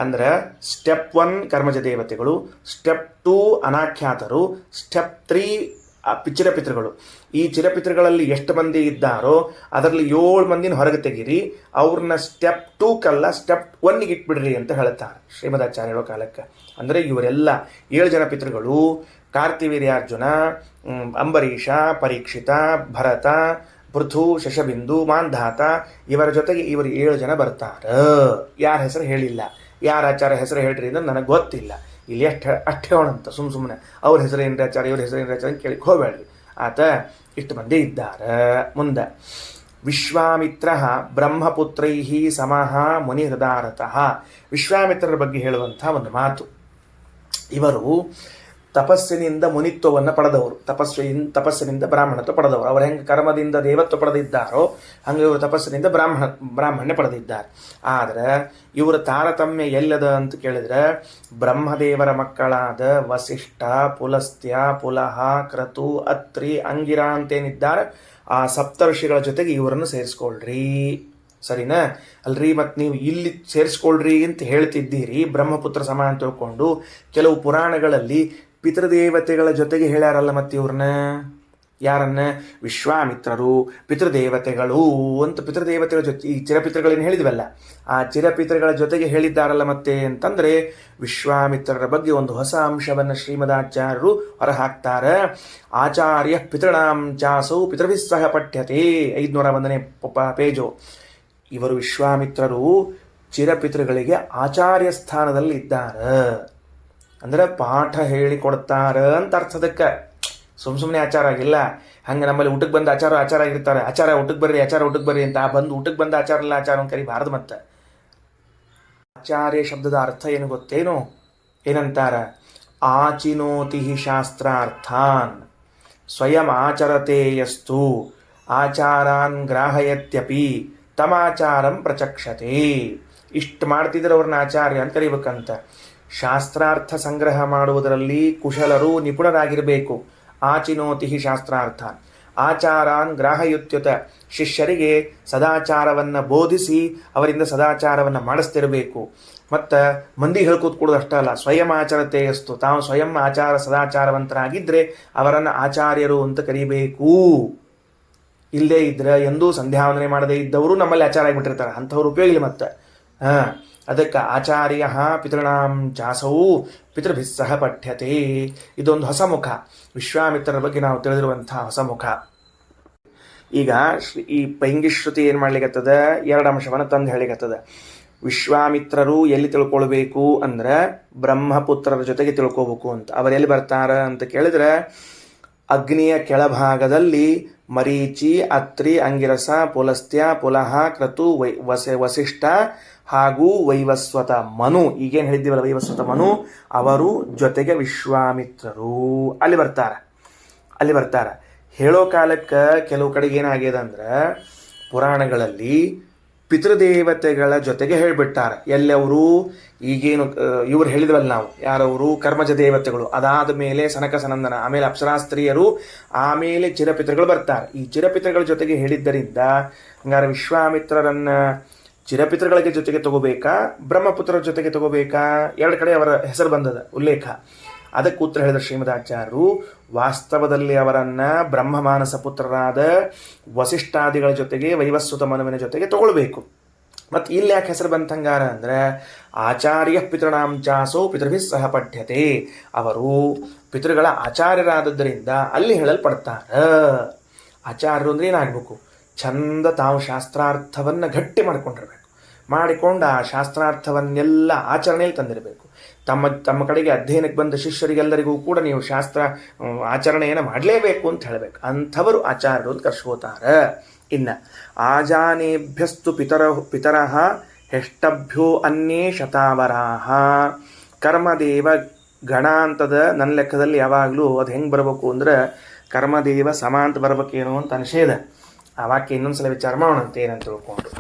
ಅಂದ್ರೆ, ಸ್ಟೆಪ್ 1 ಕರ್ಮಜ ದೇವತೆಗಳು, ಸ್ಟೆಪ್ 2 ಅನಾಖ್ಯಾತರು, ಸ್ಟೆಪ್ 3 ಚಿರಪಿತೃಗಳು. ಈ ಚಿರಪಿತೃಗಳಲ್ಲಿ ಎಷ್ಟು ಮಂದಿ ಇದ್ದಾರೋ ಅದರಲ್ಲಿ 7 ಮಂದಿನ ಹೊರಗೆ ತೆಗೀರಿ, ಅವ್ರನ್ನ ಸ್ಟೆಪ್ 2 ಕಲ್ಲ ಸ್ಟೆಪ್ 1ಗೆ ಇಟ್ಬಿಡ್ರಿ ಅಂತ ಹೇಳ್ತಾರೆ ಶ್ರೀಮದಾಚಾರ್ಯ ಹೇಳೋ ಕಾಲಕ್ಕೆ. ಅಂದರೆ ಇವರೆಲ್ಲ 7 ಜನ ಪಿತೃಗಳು, ಕಾರ್ತಿವೀರ್ಯಾರ್ಜುನ, ಅಂಬರೀಷ, ಪರೀಕ್ಷಿತ, ಭರತ, ಪೃಥು, ಶಶಬಿಂದು, ಮಾಂಧಾತ, ಇವರ ಜೊತೆಗೆ ಇವರು 7 ಜನ ಬರ್ತಾರೆ. ಯಾರ ಹೆಸರು ಹೇಳಿಲ್ಲ, ಯಾರ ಆಚಾರ ಹೆಸರು ಹೇಳ್ರಿ ಅಂದ್ರೆ ನನಗೆ ಗೊತ್ತಿಲ್ಲ. ಇಲ್ಲಿ ಅಷ್ಟು ಹೇಳೋಣಂತ ಸುಮ್ಮನೆ ಅವ್ರ ಹೆಸರು ಏನ್ರಿ ಆಚಾರ, ಇವ್ರ ಹೆಸರು ಏನ್ರಿ ಆಚಾರ ಕೇಳಿ ಹೋಗಬೇಡ್ರಿ. ಆತ ಇಷ್ಟು ಮಂದಿ ಇದ್ದಾರೆ. ಮುಂದೆ ವಿಶ್ವಾಮಿತ್ರ ಬ್ರಹ್ಮಪುತ್ರೈ ಸಮಃ ಮುನಿಹೃದಾರತಃ. ವಿಶ್ವಾಮಿತ್ರರ ಬಗ್ಗೆ ಹೇಳುವಂಥ ಒಂದು ಮಾತು. ಇವರು ತಪಸ್ಸಿನಿಂದ ಮುನಿತ್ವವನ್ನು ಪಡೆದವರು, ತಪಸ್ಸಿನಿಂದ ಬ್ರಾಹ್ಮಣತ್ವ ಪಡೆದವರು. ಅವರು ಹೆಂಗೆ ಕರ್ಮದಿಂದ ದೇವತ್ವ ಪಡೆದಿದ್ದಾರೋ ಹಂಗೆ ಇವರು ತಪಸ್ಸಿನಿಂದ ಬ್ರಾಹ್ಮಣ್ಯ ಪಡೆದಿದ್ದಾರೆ. ಆದರೆ ಇವರ ತಾರತಮ್ಯ ಎಲ್ಲದ ಅಂತ ಕೇಳಿದ್ರೆ, ಬ್ರಹ್ಮದೇವರ ಮಕ್ಕಳಾದ ವಸಿಷ್ಠ, ಪುಲಸ್ತ್ಯ, ಪುಲಹ, ಕ್ರತು, ಅತ್ರಿ, ಅಂಗಿರ ಅಂತೇನಿದ್ದಾರೆ ಆ ಸಪ್ತರ್ಷಿಗಳ ಜೊತೆಗೆ ಇವರನ್ನು ಸೇರಿಸ್ಕೊಳ್ರಿ. ಸರಿನಾ? ಅಲ್ರಿ, ಮತ್ತು ನೀವು ಇಲ್ಲಿ ಸೇರಿಸ್ಕೊಳ್ರಿ ಅಂತ ಹೇಳ್ತಿದ್ದೀರಿ, ಬ್ರಹ್ಮಪುತ್ರ ಸಮ ಅಂತ ತಿಳ್ಕೊಂಡು. ಕೆಲವು ಪುರಾಣಗಳಲ್ಲಿ ಪಿತೃದೇವತೆಗಳ ಜೊತೆಗೆ ಹೇಳ್ಯಾರಲ್ಲ ಮತ್ತೆ ಇವ್ರನ್ನ. ಯಾರನ್ನ? ವಿಶ್ವಾಮಿತ್ರರು ಪಿತೃದೇವತೆಗಳು ಅಂತ. ಪಿತೃದೇವತೆಗಳ ಜೊತೆ ಈ ಚಿರಪಿತೃಗಳೇನು ಹೇಳಿದ್ವಲ್ಲ, ಆ ಚಿರಪಿತೃಗಳ ಜೊತೆಗೆ ಹೇಳಿದ್ದಾರಲ್ಲ ಮತ್ತೆ ಅಂತಂದ್ರೆ, ವಿಶ್ವಾಮಿತ್ರರ ಬಗ್ಗೆ ಒಂದು ಹೊಸ ಅಂಶವನ್ನು ಶ್ರೀಮದಾಚಾರ್ಯರು ಹೊರಹಾಕ್ತಾರೆ. ಆಚಾರ್ಯ ಪಿತೃಣಾಂ ಚಾಸೌ ಪಿತೃಭಿಃ ಸಹ ಪಠ್ಯತೆ, 501ನೇ ಪೇಜು. ಇವರು ವಿಶ್ವಾಮಿತ್ರರು ಚಿರಪಿತೃಗಳಿಗೆ ಆಚಾರ್ಯ ಸ್ಥಾನದಲ್ಲಿ ಇದ್ದಾರೆ. ಅಂದ್ರೆ ಪಾಠ ಹೇಳಿಕೊಡ್ತಾರ ಅಂತ ಅರ್ಥದಕ್ಕೆ. ಸುಮ್ಮನೆ ಆಚಾರ ಆಗಿಲ್ಲ. ಹಂಗೆ ನಮ್ಮಲ್ಲಿ ಊಟಕ್ಕೆ ಬಂದ ಆಚಾರ ಆಗಿರ್ತಾರೆ, ಆಚಾರ ಊಟಕ್ಕೆ ಬರ್ರಿ ಅಂತ. ಬಂದು ಊಟಕ್ಕೆ ಬಂದ ಆಚಾರ ಇಲ್ಲ ಆಚಾರ ಅಂತ ಕರಿಬಾರದು. ಮತ್ತೆ ಆಚಾರ್ಯ ಶಬ್ದದ ಅರ್ಥ ಏನು ಗೊತ್ತೇನು? ಏನಂತಾರ? ಆಚಿನೋತಿ ಶಾಸ್ತ್ರಾರ್ಥಾನ್ ಸ್ವಯಂ ಆಚರತೆ ಯಸ್ತು ಆಚಾರಾನ್ ಗ್ರಾಹಯತ್ಯಪಿ ತಮಾಚಾರಂ ಪ್ರಚಕ್ಷತೆ. ಇಷ್ಟು ಮಾಡ್ತಿದ್ರೆ ಅವ್ರನ್ನ ಆಚಾರ್ಯ ಅಂತ ಕರಿಬೇಕಂತ. ಶಾಸ್ತ್ರಾರ್ಥ ಸಂಗ್ರಹ ಮಾಡುವುದರಲ್ಲಿ ಕುಶಲರು, ನಿಪುಣರಾಗಿರಬೇಕು. ಆಚಿನೋತಿ ಶಾಸ್ತ್ರಾರ್ಥ ಆಚಾರಾನ್ ಗ್ರಾಹಯುತ್ಯುತ, ಶಿಷ್ಯರಿಗೆ ಸದಾಚಾರವನ್ನು ಬೋಧಿಸಿ ಅವರಿಂದ ಸದಾಚಾರವನ್ನು ಮಾಡಿಸ್ತಿರಬೇಕು. ಮತ್ತು ಮಂದಿಗೆ ಹೇಳ್ಕೂತ್ ಕೊಡೋದು ಅಷ್ಟೇ ಅಲ್ಲ, ಸ್ವಯಂ ಆಚರತೆ ಅಸ್ತು, ತಾವು ಸ್ವಯಂ ಆಚಾರ ಸದಾಚಾರವಂತರಾಗಿದ್ದರೆ ಅವರನ್ನು ಆಚಾರ್ಯರು ಅಂತ ಕರಿಬೇಕು. ಇಲ್ಲದೇ ಇದ್ರೆ ಎಂದೂ ಸಂಧ್ಯಾವಂದನೆ ಮಾಡದೇ ಇದ್ದವರು ನಮ್ಮಲ್ಲಿ ಆಚಾರ ಆಗಿಬಿಟ್ಟಿರ್ತಾರೆ, ಅಂಥವ್ರು ಉಪಯೋಗ ಇಲ್ಲ. ಮತ್ತೆ ಅದಕ್ಕೆ ಆಚಾರ್ಯ ಪಿತೃಣಾಂ ಚಾಸೌ ಪಿತೃಭಿಸ್ ಸಹ ಪಠ್ಯತೆ. ಇದೊಂದು ಹೊಸ ಮುಖ, ವಿಶ್ವಾಮಿತ್ರರ ಬಗ್ಗೆ ನಾವು ತಿಳಿದಿರುವಂಥ ಹೊಸ ಮುಖ. ಈಗ ಈ ಪೈಂಗಿಶ್ರುತಿ ಏನು ಮಾಡ್ಲಿಕ್ಕತ್ತದ, ಎರಡು ಅಂಶವನ್ನು ತಂದು ಹೇಳಿಕತ್ತದ. ವಿಶ್ವಾಮಿತ್ರರು ಎಲ್ಲಿ ತಿಳ್ಕೊಳ್ಬೇಕು ಅಂದ್ರೆ ಬ್ರಹ್ಮಪುತ್ರರ ಜೊತೆಗೆ ತಿಳ್ಕೋಬೇಕು ಅಂತ. ಅವರೆಲ್ಲಿ ಬರ್ತಾರ ಅಂತ ಕೇಳಿದ್ರೆ, ಅಗ್ನಿಯ ಕೆಳಭಾಗದಲ್ಲಿ ಮರೀಚಿ, ಅತ್ರಿ, ಅಂಗಿರಸ, ಪುಲಸ್ತ್ಯ, ಪುಲಹ, ಕ್ರತು, ವಸಿಷ್ಠ ಹಾಗೂ ವೈವಸ್ವತ ಮನು, ಈಗೇನು ಹೇಳಿದ್ದೀವಲ್ಲ ವೈವಸ್ವತ ಮನು, ಅವರು ಜೊತೆಗೆ ವಿಶ್ವಾಮಿತ್ರರು ಅಲ್ಲಿ ಬರ್ತಾರೆ. ಹೇಳೋ ಕಾಲಕ್ಕೆ ಕೆಲವು ಕಡೆಗೆ ಏನಾಗ್ಯದ ಅಂದ್ರೆ ಪುರಾಣಗಳಲ್ಲಿ ಪಿತೃದೇವತೆಗಳ ಜೊತೆಗೆ ಹೇಳಿಬಿಟ್ಟಾರ. ಎಲ್ಲವರು ಈಗೇನು ಇವ್ರು ಹೇಳಿದ್ವಲ್ಲ ನಾವು, ಯಾರವರು ಕರ್ಮಜ ದೇವತೆಗಳು, ಅದಾದ ಮೇಲೆ ಸನಕ ಸನಂದನ, ಆಮೇಲೆ ಅಪ್ಸರಾಸ್ತ್ರೀಯರು, ಆಮೇಲೆ ಚಿರಪಿತೃಗಳು ಬರ್ತಾರೆ. ಈ ಚಿರಪಿತೃಗಳ ಜೊತೆಗೆ ಹೇಳಿದ್ದರಿಂದ ಹಂಗಾರೆ ವಿಶ್ವಾಮಿತ್ರರನ್ನ ಚಿರಪಿತೃಗಳ ಜೊತೆಗೆ ತಗೋಬೇಕಾ, ಬ್ರಹ್ಮಪುತ್ರರ ಜೊತೆಗೆ ತಗೋಬೇಕಾ? ಎರಡು ಕಡೆ ಅವರ ಹೆಸರು ಬಂದದ ಉಲ್ಲೇಖ. ಅದಕ್ಕೆ ಉತ್ತರ ಹೇಳಿದ ಶ್ರೀಮದಾಚಾರ್ಯರು, ವಾಸ್ತವದಲ್ಲಿ ಅವರನ್ನ ಬ್ರಹ್ಮಮಾನಸ ಪುತ್ರರಾದ ವಸಿಷ್ಠಾದಿಗಳ ಜೊತೆಗೆ ವೈವಸ್ವತ ಮನುವಿನ ಜೊತೆಗೆ ತಗೊಳ್ಬೇಕು. ಮತ್ತು ಇಲ್ಲಿ ಯಾಕೆ ಹೆಸರು ಬಂತಂಗಾರ ಅಂದ್ರೆ ಆಚಾರ್ಯ ಪಿತೃಣಾಂ ಚಾಸೋ ಪಿತೃಭಿಸ್ ಸಹ ಪಠ್ಯತೆ, ಅವರು ಪಿತೃಗಳ ಆಚಾರ್ಯರಾದದ್ದರಿಂದ ಅಲ್ಲಿ ಹೇಳಲ್ಪಡ್ತಾರ. ಆಚಾರ್ಯರು ಅಂದ್ರೆ ಏನಾಗಬೇಕು, ಚಂದ ತಾವು ಶಾಸ್ತ್ರಾರ್ಥವನ್ನು ಗಟ್ಟಿ ಮಾಡಿಕೊಂಡು ಆ ಶಾಸ್ತ್ರಾರ್ಥವನ್ನೆಲ್ಲ ಆಚರಣೆಯಲ್ಲಿ ತಂದಿರಬೇಕು. ತಮ್ಮ ಕಡೆಗೆ ಅಧ್ಯಯನಕ್ಕೆ ಬಂದ ಶಿಷ್ಯರಿಗೆಲ್ಲರಿಗೂ ಕೂಡ ನೀವು ಶಾಸ್ತ್ರ ಆಚರಣೆಯನ್ನು ಮಾಡಲೇಬೇಕು ಅಂತ ಹೇಳಬೇಕು. ಅಂಥವರು ಆಚಾರ್ಯರು ಅಂತ ಕರ್ಸ್ಕೋತಾರ. ಇನ್ನು ಆಜಾನೇಭ್ಯಸ್ತು ಪಿತರಃ ಹೆಷ್ಟಭ್ಯೋ ಅನ್ಯೇ ಶತಾವರಾಹ. ಕರ್ಮದೇವ ಗಣ ಅಂತದ ನನ್ನ ಲೆಕ್ಕದಲ್ಲಿ ಯಾವಾಗಲೂ ಅದು ಹೆಂಗೆ ಬರಬೇಕು ಅಂದ್ರೆ ಕರ್ಮದೇವ ಸಮ ಅಂತ ಬರ್ಬೇಕೇನೋ ಅಂತ ಅನಿಷೇಧ. ಆ ವಾಕ್ಯ ಇನ್ನೊಂದ್ಸಲ ವಿಚಾರ ಮಾಡೋಣಂತ ಏನಂತ ತಿಳ್ಕೊಂಡು.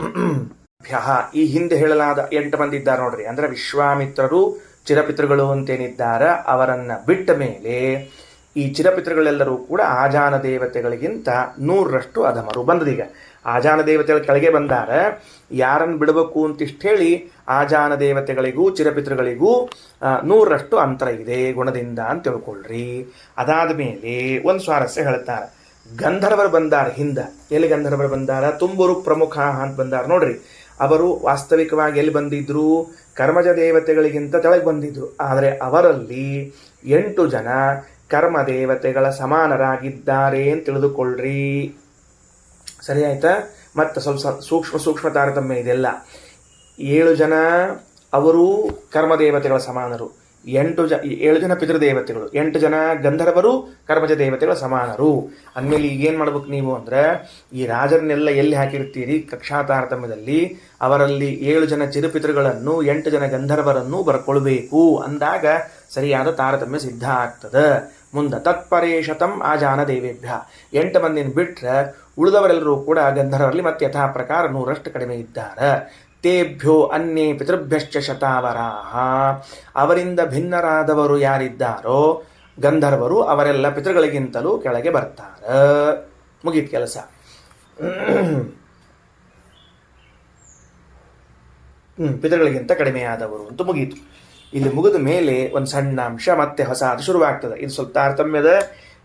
ಈ ಹಿಂದೆ ಹೇಳಲಾದ 8 ಮಂದಿ ಇದ್ದಾರೆ ನೋಡ್ರಿ, ಅಂದ್ರೆ ವಿಶ್ವಾಮಿತ್ರರು ಚಿರಪಿತೃಗಳು ಅಂತೇನಿದ್ದಾರೆ ಅವರನ್ನ ಬಿಟ್ಟ ಮೇಲೆ ಈ ಚಿರಪಿತೃಗಳೆಲ್ಲರೂ ಕೂಡ ಆಜಾನ ದೇವತೆಗಳಿಗಿಂತ 100ರಷ್ಟು ಅಧಮರು ಬಂದದೀಗ. ಆಜಾನ ದೇವತೆಗಳ ಕೆಳಗೆ ಬಂದಾರ. ಯಾರನ್ನು ಬಿಡಬೇಕು ಅಂತಿಷ್ಟು ಹೇಳಿ ಆಜಾನ ದೇವತೆಗಳಿಗೂ ಚಿರಪಿತೃಗಳಿಗೂ 100ರಷ್ಟು ಅಂತರ ಇದೆ ಗುಣದಿಂದ ಅಂತ ತಿಳ್ಕೊಳ್ರಿ. ಅದಾದ ಮೇಲೆ ಒಂದು ಸ್ವಾರಸ್ಯ ಹೇಳ್ತಾರೆ, ಗಂಧರ್ವರು ಬಂದಾರ ಹಿಂದ. ಎಲ್ಲಿ ಗಂಧರ್ವರು ಬಂದಾರ? ತುಂಬುರು ಪ್ರಮುಖ ಅಂತ ಬಂದಾರ ನೋಡ್ರಿ. ಅವರು ವಾಸ್ತವಿಕವಾಗಿ ಎಲ್ಲಿ ಬಂದಿದ್ರು? ಕರ್ಮಜ ದೇವತೆಗಳಿಗಿಂತ ತೆಳಗೆ ಬಂದಿದ್ರು. ಆದರೆ ಅವರಲ್ಲಿ 8 ಜನ ಕರ್ಮ ದೇವತೆಗಳ ಸಮಾನರಾಗಿದ್ದಾರೆ ಅಂತ ತಿಳಿದುಕೊಳ್ಳ್ರಿ. ಸರಿ ಆಯ್ತಾ? ಮತ್ತು ಸ್ವಲ್ಪ ಸೂಕ್ಷ್ಮ ತಾರತಮ್ಯ ಇದೆಲ್ಲ. 7 ಜನ ಅವರು ಕರ್ಮದೇವತೆಗಳ ಸಮಾನರು, 7 ಜನ ಪಿತೃದೇವತೆಗಳು, 8 ಜನ ಗಂಧರ್ವರು ಕರ್ಮಜ ದೇವತೆಗಳ ಸಮಾನರು. ಅಂದಮೇಲೆ ಈಗೇನು ಮಾಡ್ಬೇಕು ನೀವು ಅಂದ್ರೆ ಈ ರಾಜರನ್ನೆಲ್ಲ ಎಲ್ಲಿ ಹಾಕಿರ್ತೀರಿ ಕಕ್ಷಾ ತಾರತಮ್ಯದಲ್ಲಿ, ಅವರಲ್ಲಿ 7 ಜನ ಚಿರುಪಿತೃಗಳನ್ನು 8 ಜನ ಗಂಧರ್ವರನ್ನು ಬರ್ಕೊಳ್ಬೇಕು ಅಂದಾಗ ಸರಿಯಾದ ತಾರತಮ್ಯ ಸಿದ್ಧ ಆಗ್ತದೆ. ಮುಂದೆ ತತ್ಪರೇಶತಂ ಆಜಾನ ದೇವೇಭ್ಯ, 8 ಮಂದಿನ ಬಿಟ್ರೆ ಉಳಿದವರೆಲ್ಲರೂ ಕೂಡ ಗಂಧರ್ವರಲ್ಲಿ ಮತ್ತೆ ಯಥಾ ಪ್ರಕಾರ 100ರಷ್ಟು ಕಡಿಮೆ ಇದ್ದಾರೆ. ತೇಭ್ಯೋ ಅನ್ಯೇ ಪಿತೃಭ್ಯಶ್ಚ ಶತಾವರಾಹ, ಅವರಿಂದ ಭಿನ್ನರಾದವರು ಯಾರಿದ್ದಾರೋ ಗಂಧರ್ವರು ಅವರೆಲ್ಲ ಪಿತೃಗಳಿಗಿಂತಲೂ ಕೆಳಗೆ ಬರ್ತಾರ. ಮುಗೀತು ಕೆಲಸ. ಪಿತೃಗಳಿಗಿಂತ ಕಡಿಮೆಯಾದವರು ಅಂತ ಮುಗೀತು. ಇಲ್ಲಿ ಮುಗಿದ ಮೇಲೆ ಒಂದು ಸಣ್ಣ ಅಂಶ ಮತ್ತೆ ಹೊಸ ಅದು ಶುರುವಾಗ್ತದೆ. ಇದು ಸ್ವಲ್ಪ ತಾರತಮ್ಯದ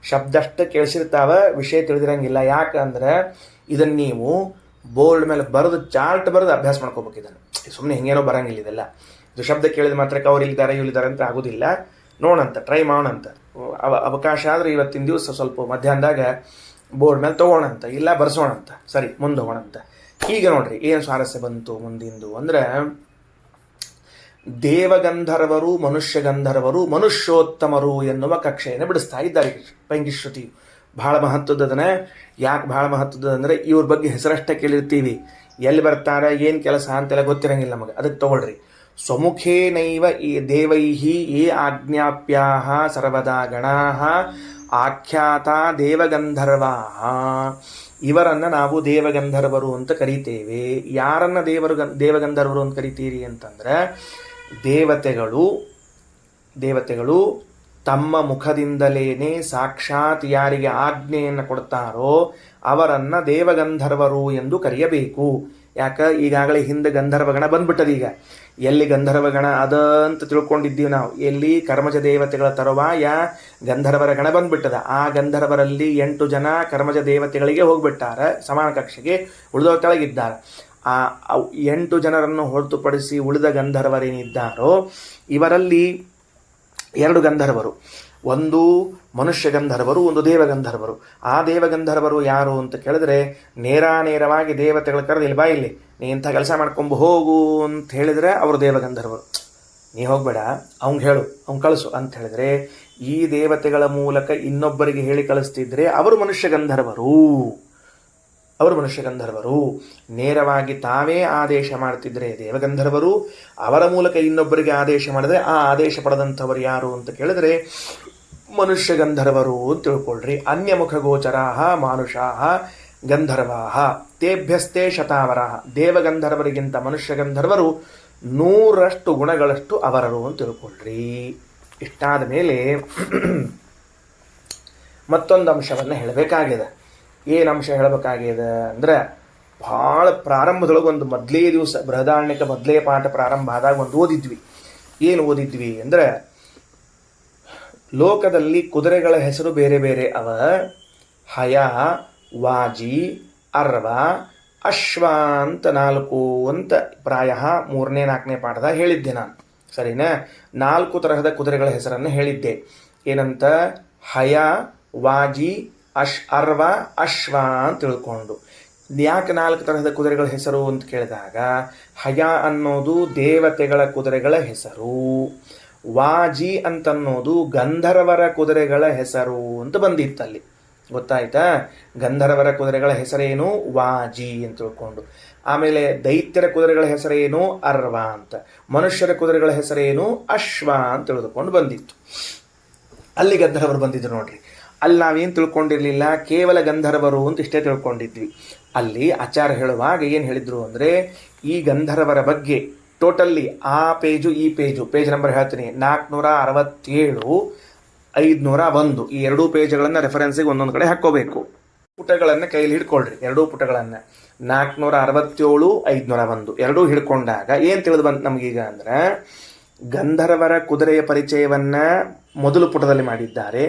ಶಬ್ದಷ್ಟು ಕೇಳಿಸಿರ್ತಾವ, ವಿಷಯ ತಿಳಿದಿರಂಗಿಲ್ಲ. ಯಾಕಂದ್ರೆ ಇದನ್ನು ನೀವು ಬೋರ್ಡ್ ಮೇಲೆ ಬರೆದು ಚಾರ್ಟ್ ಬರೆದು ಅಭ್ಯಾಸ ಮಾಡ್ಕೋಬೇಕು. ಇದನ್ನು ಸುಮ್ಮನೆ ಹಿಂಗೇನೋ ಬರಂಗಿಲ್ಲ. ಇದೆಲ್ಲ ಇದು ಶಬ್ದ ಕೇಳಿದ ಮಾತ್ರಕ್ಕೆ ಅವ್ರು ಇಲ್ಲಿದ್ದಾರೆ ಇಲ್ಲಿದ್ದಾರೆ ಅಂತ ಆಗೋದಿಲ್ಲ. ನೋಡಂತ, ಟ್ರೈ ಮಾಡೋಣಂತ. ಅವಕಾಶ ಆದರೆ ಇವತ್ತಿನ ದಿವಸ ಸ್ವಲ್ಪ ಮಧ್ಯಾಹ್ನದಾಗ ಬೋರ್ಡ್ ಮೇಲೆ ತೊಗೋಣಂತ, ಇಲ್ಲ ಬರ್ಸೋಣಂತ. ಸರಿ, ಮುಂದೆ ಹೋಗೋಣಂತ. ಈಗ ನೋಡ್ರಿ ಏನು ಸ್ವಾರಸ್ಯ ಬಂತು ಮುಂದಿಂದು ಅಂದ್ರೆ, ದೇವಗಂಧರ್ವರು ಮನುಷ್ಯ ಗಂಧರ್ವರು ಮನುಷ್ಯೋತ್ತಮರು ಎನ್ನುವ ಕಕ್ಷೆಯನ್ನು ಬಿಡಿಸ್ತಾ ಇದ್ದಾರೆ ಪೈಂಗಿಶ್ರುತಿ. ಬಹಳ ಮಹತ್ವದದನ್ನ. ಯಾಕೆ ಬಹಳ ಮಹತ್ವದಂದ್ರೆ ಇವ್ರ ಬಗ್ಗೆ ಹೆಸರಷ್ಟೇ ಕೇಳಿರ್ತೀವಿ, ಎಲ್ಲಿ ಬರ್ತಾರೆ ಏನು ಕೆಲಸ ಅಂತೆಲ್ಲ ಗೊತ್ತಿರಂಗಿಲ್ಲ ನಮಗೆ. ಅದಕ್ಕೆ ತಗೊಳ್ರಿ. ಸ್ವಮುಖೇನೈವ ಈ ದೇವೈಹಿ ಯೇ ಆಜ್ಞಾಪ್ಯಾಹ ಸರ್ವದಾ ಗಣಾಹ ಆಖ್ಯಾತ ದೇವಗಂಧರ್ವಾಹ. ಇವರನ್ನು ನಾವು ದೇವಗಂಧರ್ವರು ಅಂತ ಕರಿತೇವೆ. ಯಾರನ್ನ ದೇವಗಂಧರ್ವರು ಅಂತ ಕರಿತೀರಿ ಅಂತಂದ್ರೆ ದೇವತೆಗಳು ತಮ್ಮ ಮುಖದಿಂದಲೇನೆ ಸಾಕ್ಷಾತ್ ಯಾರಿಗೆ ಆಜ್ಞೆಯನ್ನು ಕೊಡ್ತಾರೋ ಅವರನ್ನ ದೇವಗಂಧರ್ವರು ಎಂದು ಕರೆಯಬೇಕು. ಯಾಕ ಈಗಾಗಲೇ ಹಿಂದೆ ಗಂಧರ್ವಗಣ ಬಂದ್ಬಿಟ್ಟದ. ಈಗ ಎಲ್ಲಿ ಗಂಧರ್ವಗಣ ಅದ ಅಂತ ತಿಳ್ಕೊಂಡಿದ್ದೀವಿ ನಾವು, ಎಲ್ಲಿ ಕರ್ಮಜ ದೇವತೆಗಳ ತರುವಾಯ ಗಂಧರ್ವರ ಗಣ ಬಂದ್ಬಿಟ್ಟದ. ಆ ಗಂಧರ್ವರಲ್ಲಿ 8 ಜನ ಕರ್ಮಜ ದೇವತೆಗಳಿಗೆ ಹೋಗ್ಬಿಟ್ಟಾರ, ಸಮಾನ ಕಕ್ಷೆಗೆ, ಉಳಿದವ್ರ ಕೆಳಗಿದ್ದಾರೆ. ಆ 8 ಜನರನ್ನು ಹೊರತುಪಡಿಸಿ ಉಳಿದ ಗಂಧರ್ವರೇನಿದ್ದಾರೋ ಇವರಲ್ಲಿ 2 ಗಂಧರ್ವರು, ಒಂದು ಮನುಷ್ಯ ಗಂಧರ್ವರು, ಒಂದು ದೇವಗಂಧರ್ವರು. ಆ ದೇವಗಂಧರ್ವರು ಯಾರು ಅಂತ ಕೇಳಿದ್ರೆ ನೇರವಾಗಿ ದೇವತೆಗಳ ಕರೆದು ಇಲ್ಲಿ ಬಾ, ಇಲ್ಲಿ ನೀ ಇಂಥ ಕೆಲಸ ಮಾಡ್ಕೊಂಡು ಹೋಗು ಅಂತ ಹೇಳಿದ್ರೆ ಅವರು ದೇವಗಂಧರ್ವರು. ನೀ ಹೋಗ್ಬೇಡ, ಅವ್ನು ಹೇಳು, ಅವ್ನು ಕಳಿಸು ಅಂತ ಹೇಳಿದ್ರೆ ಈ ದೇವತೆಗಳ ಮೂಲಕ ಇನ್ನೊಬ್ಬರಿಗೆ ಹೇಳಿ ಕಳಿಸ್ತಿದ್ರೆ ಅವರು ಮನುಷ್ಯ ಗಂಧರ್ವರು. ನೇರವಾಗಿ ತಾವೇ ಆದೇಶ ಮಾಡ್ತಿದ್ರೆ ದೇವಗಂಧರ್ವರು, ಅವರ ಮೂಲಕ ಇನ್ನೊಬ್ಬರಿಗೆ ಆದೇಶ ಮಾಡಿದ್ರೆ ಆ ಆದೇಶ ಪಡೆದಂಥವರು ಯಾರು ಅಂತ ಕೇಳಿದ್ರೆ ಮನುಷ್ಯ ಗಂಧರ್ವರು ಅಂತ ತಿಳ್ಕೊಳ್ರಿ. ಅನ್ಯಮುಖ ಗೋಚರಾಹ ಮಾನುಷಾಹ ಗಂಧರ್ವಾಹ ತೇಭ್ಯಸ್ತೆ ಶತಾವರಾಹ. ದೇವಗಂಧರ್ವರಿಗಿಂತ ಮನುಷ್ಯ ಗಂಧರ್ವರು 100 ಗುಣಗಳಷ್ಟು ಅವರರು ಅಂತ ತಿಳ್ಕೊಳ್ರಿ. ಇಷ್ಟಾದ ಮೇಲೆ ಮತ್ತೊಂದು ಅಂಶವನ್ನು ಹೇಳಬೇಕಾಗಿದೆ. ಏನು ಅಂಶ ಹೇಳಬೇಕಾಗಿದೆ ಅಂದ್ರೆ, ಭಾಳ ಪ್ರಾರಂಭದೊಳಗೆ ಒಂದು ಮೊದಲೇ ದಿವಸ ಬೃಹದಾರಣ್ಯಕ ಮೊದಲೇ ಪಾಠ ಪ್ರಾರಂಭ ಆದಾಗ ಒಂದು ಓದಿದ್ವಿ. ಏನು ಓದಿದ್ವಿ ಅಂದ್ರೆ, ಲೋಕದಲ್ಲಿ ಕುದುರೆಗಳ ಹೆಸರು ಬೇರೆ ಬೇರೆ ಅವ. ಹಯ, ವಾಜಿ, ಅರ್ವ, ಅಶ್ವ ಅಂತ 4 ಅಂತ ಪ್ರಾಯ 3ನೇ 4ನೇ ಪಾಠದಾಗ ಹೇಳಿದ್ದೆ ನಾನು. ಸರಿನಾ? 4 ತರಹದ ಕುದುರೆಗಳ ಹೆಸರನ್ನು ಹೇಳಿದ್ದೆ. ಏನಂತ? ಹಯ, ವಾಜಿ, ಅರ್ವ, ಅಶ್ವ ಅಂತ ತಿಳ್ಕೊಂಡು. ಯಾಕೆ 4 ತರಹದ ಕುದುರೆಗಳ ಹೆಸರು ಅಂತ ಕೇಳಿದಾಗ, ಹಯ ಅನ್ನೋದು ದೇವತೆಗಳ ಕುದುರೆಗಳ ಹೆಸರು, ವಾಜಿ ಅಂತನ್ನೋದು ಗಂಧರ್ವರ ಕುದುರೆಗಳ ಹೆಸರು ಅಂತ ಬಂದಿತ್ತಲ್ಲಿ. ಗೊತ್ತಾಯ್ತಾ? ಗಂಧರ್ವರ ಕುದುರೆಗಳ ಹೆಸರೇನು? ವಾಜಿ ಅಂತ ತಿಳ್ಕೊಂಡು. ಆಮೇಲೆ ದೈತ್ಯರ ಕುದುರೆಗಳ ಹೆಸರೇನು? ಅರ್ವ ಅಂತ. ಮನುಷ್ಯರ ಕುದುರೆಗಳ ಹೆಸರೇನು? ಅಶ್ವ ಅಂತ ತಿಳಿದುಕೊಂಡು ಬಂದಿತ್ತು. ಅಲ್ಲಿ ಗಂಧರ್ವರು ಬಂದಿದ್ರು ನೋಡ್ರಿ. ಅಲ್ಲಿ ನಾವೇನು ತಿಳ್ಕೊಂಡಿರ್ಲಿಲ್ಲ, ಕೇವಲ ಗಂಧರ್ವರು ಅಂತ ಇಷ್ಟೇ ತಿಳ್ಕೊಂಡಿದ್ವಿ. ಅಲ್ಲಿ ಆಚಾರ್ಯ ಹೇಳುವಾಗ ಏನು ಹೇಳಿದ್ರು ಅಂದರೆ, ಈ ಗಂಧರ್ವರ ಬಗ್ಗೆ ಟೋಟಲ್ಲಿ ಆ ಪೇಜು ಈ ಪೇಜ್ ನಂಬರ್ ಹೇಳ್ತೀನಿ, 467, 501 ಈ 2 ಪೇಜ್ಗಳನ್ನು ರೆಫರೆನ್ಸಿಗೆ ಒಂದೊಂದು ಕಡೆ ಹಾಕ್ಕೋಬೇಕು. ಪುಟಗಳನ್ನು ಕೈಲಿ ಹಿಡ್ಕೊಳ್ರಿ, 2 ಪುಟಗಳನ್ನು 467, 501 ಎರಡೂ ಹಿಡ್ಕೊಂಡಾಗ ಏನು ತಿಳಿದು ಬಂತು ನಮಗೀಗ ಅಂದ್ರೆ, ಗಂಧರ್ವರ ಕುದುರೆಯ ಪರಿಚಯವನ್ನ ಮೊದಲು ಪುಟದಲ್ಲಿ ಮಾಡಿದ್ದಾರೆ.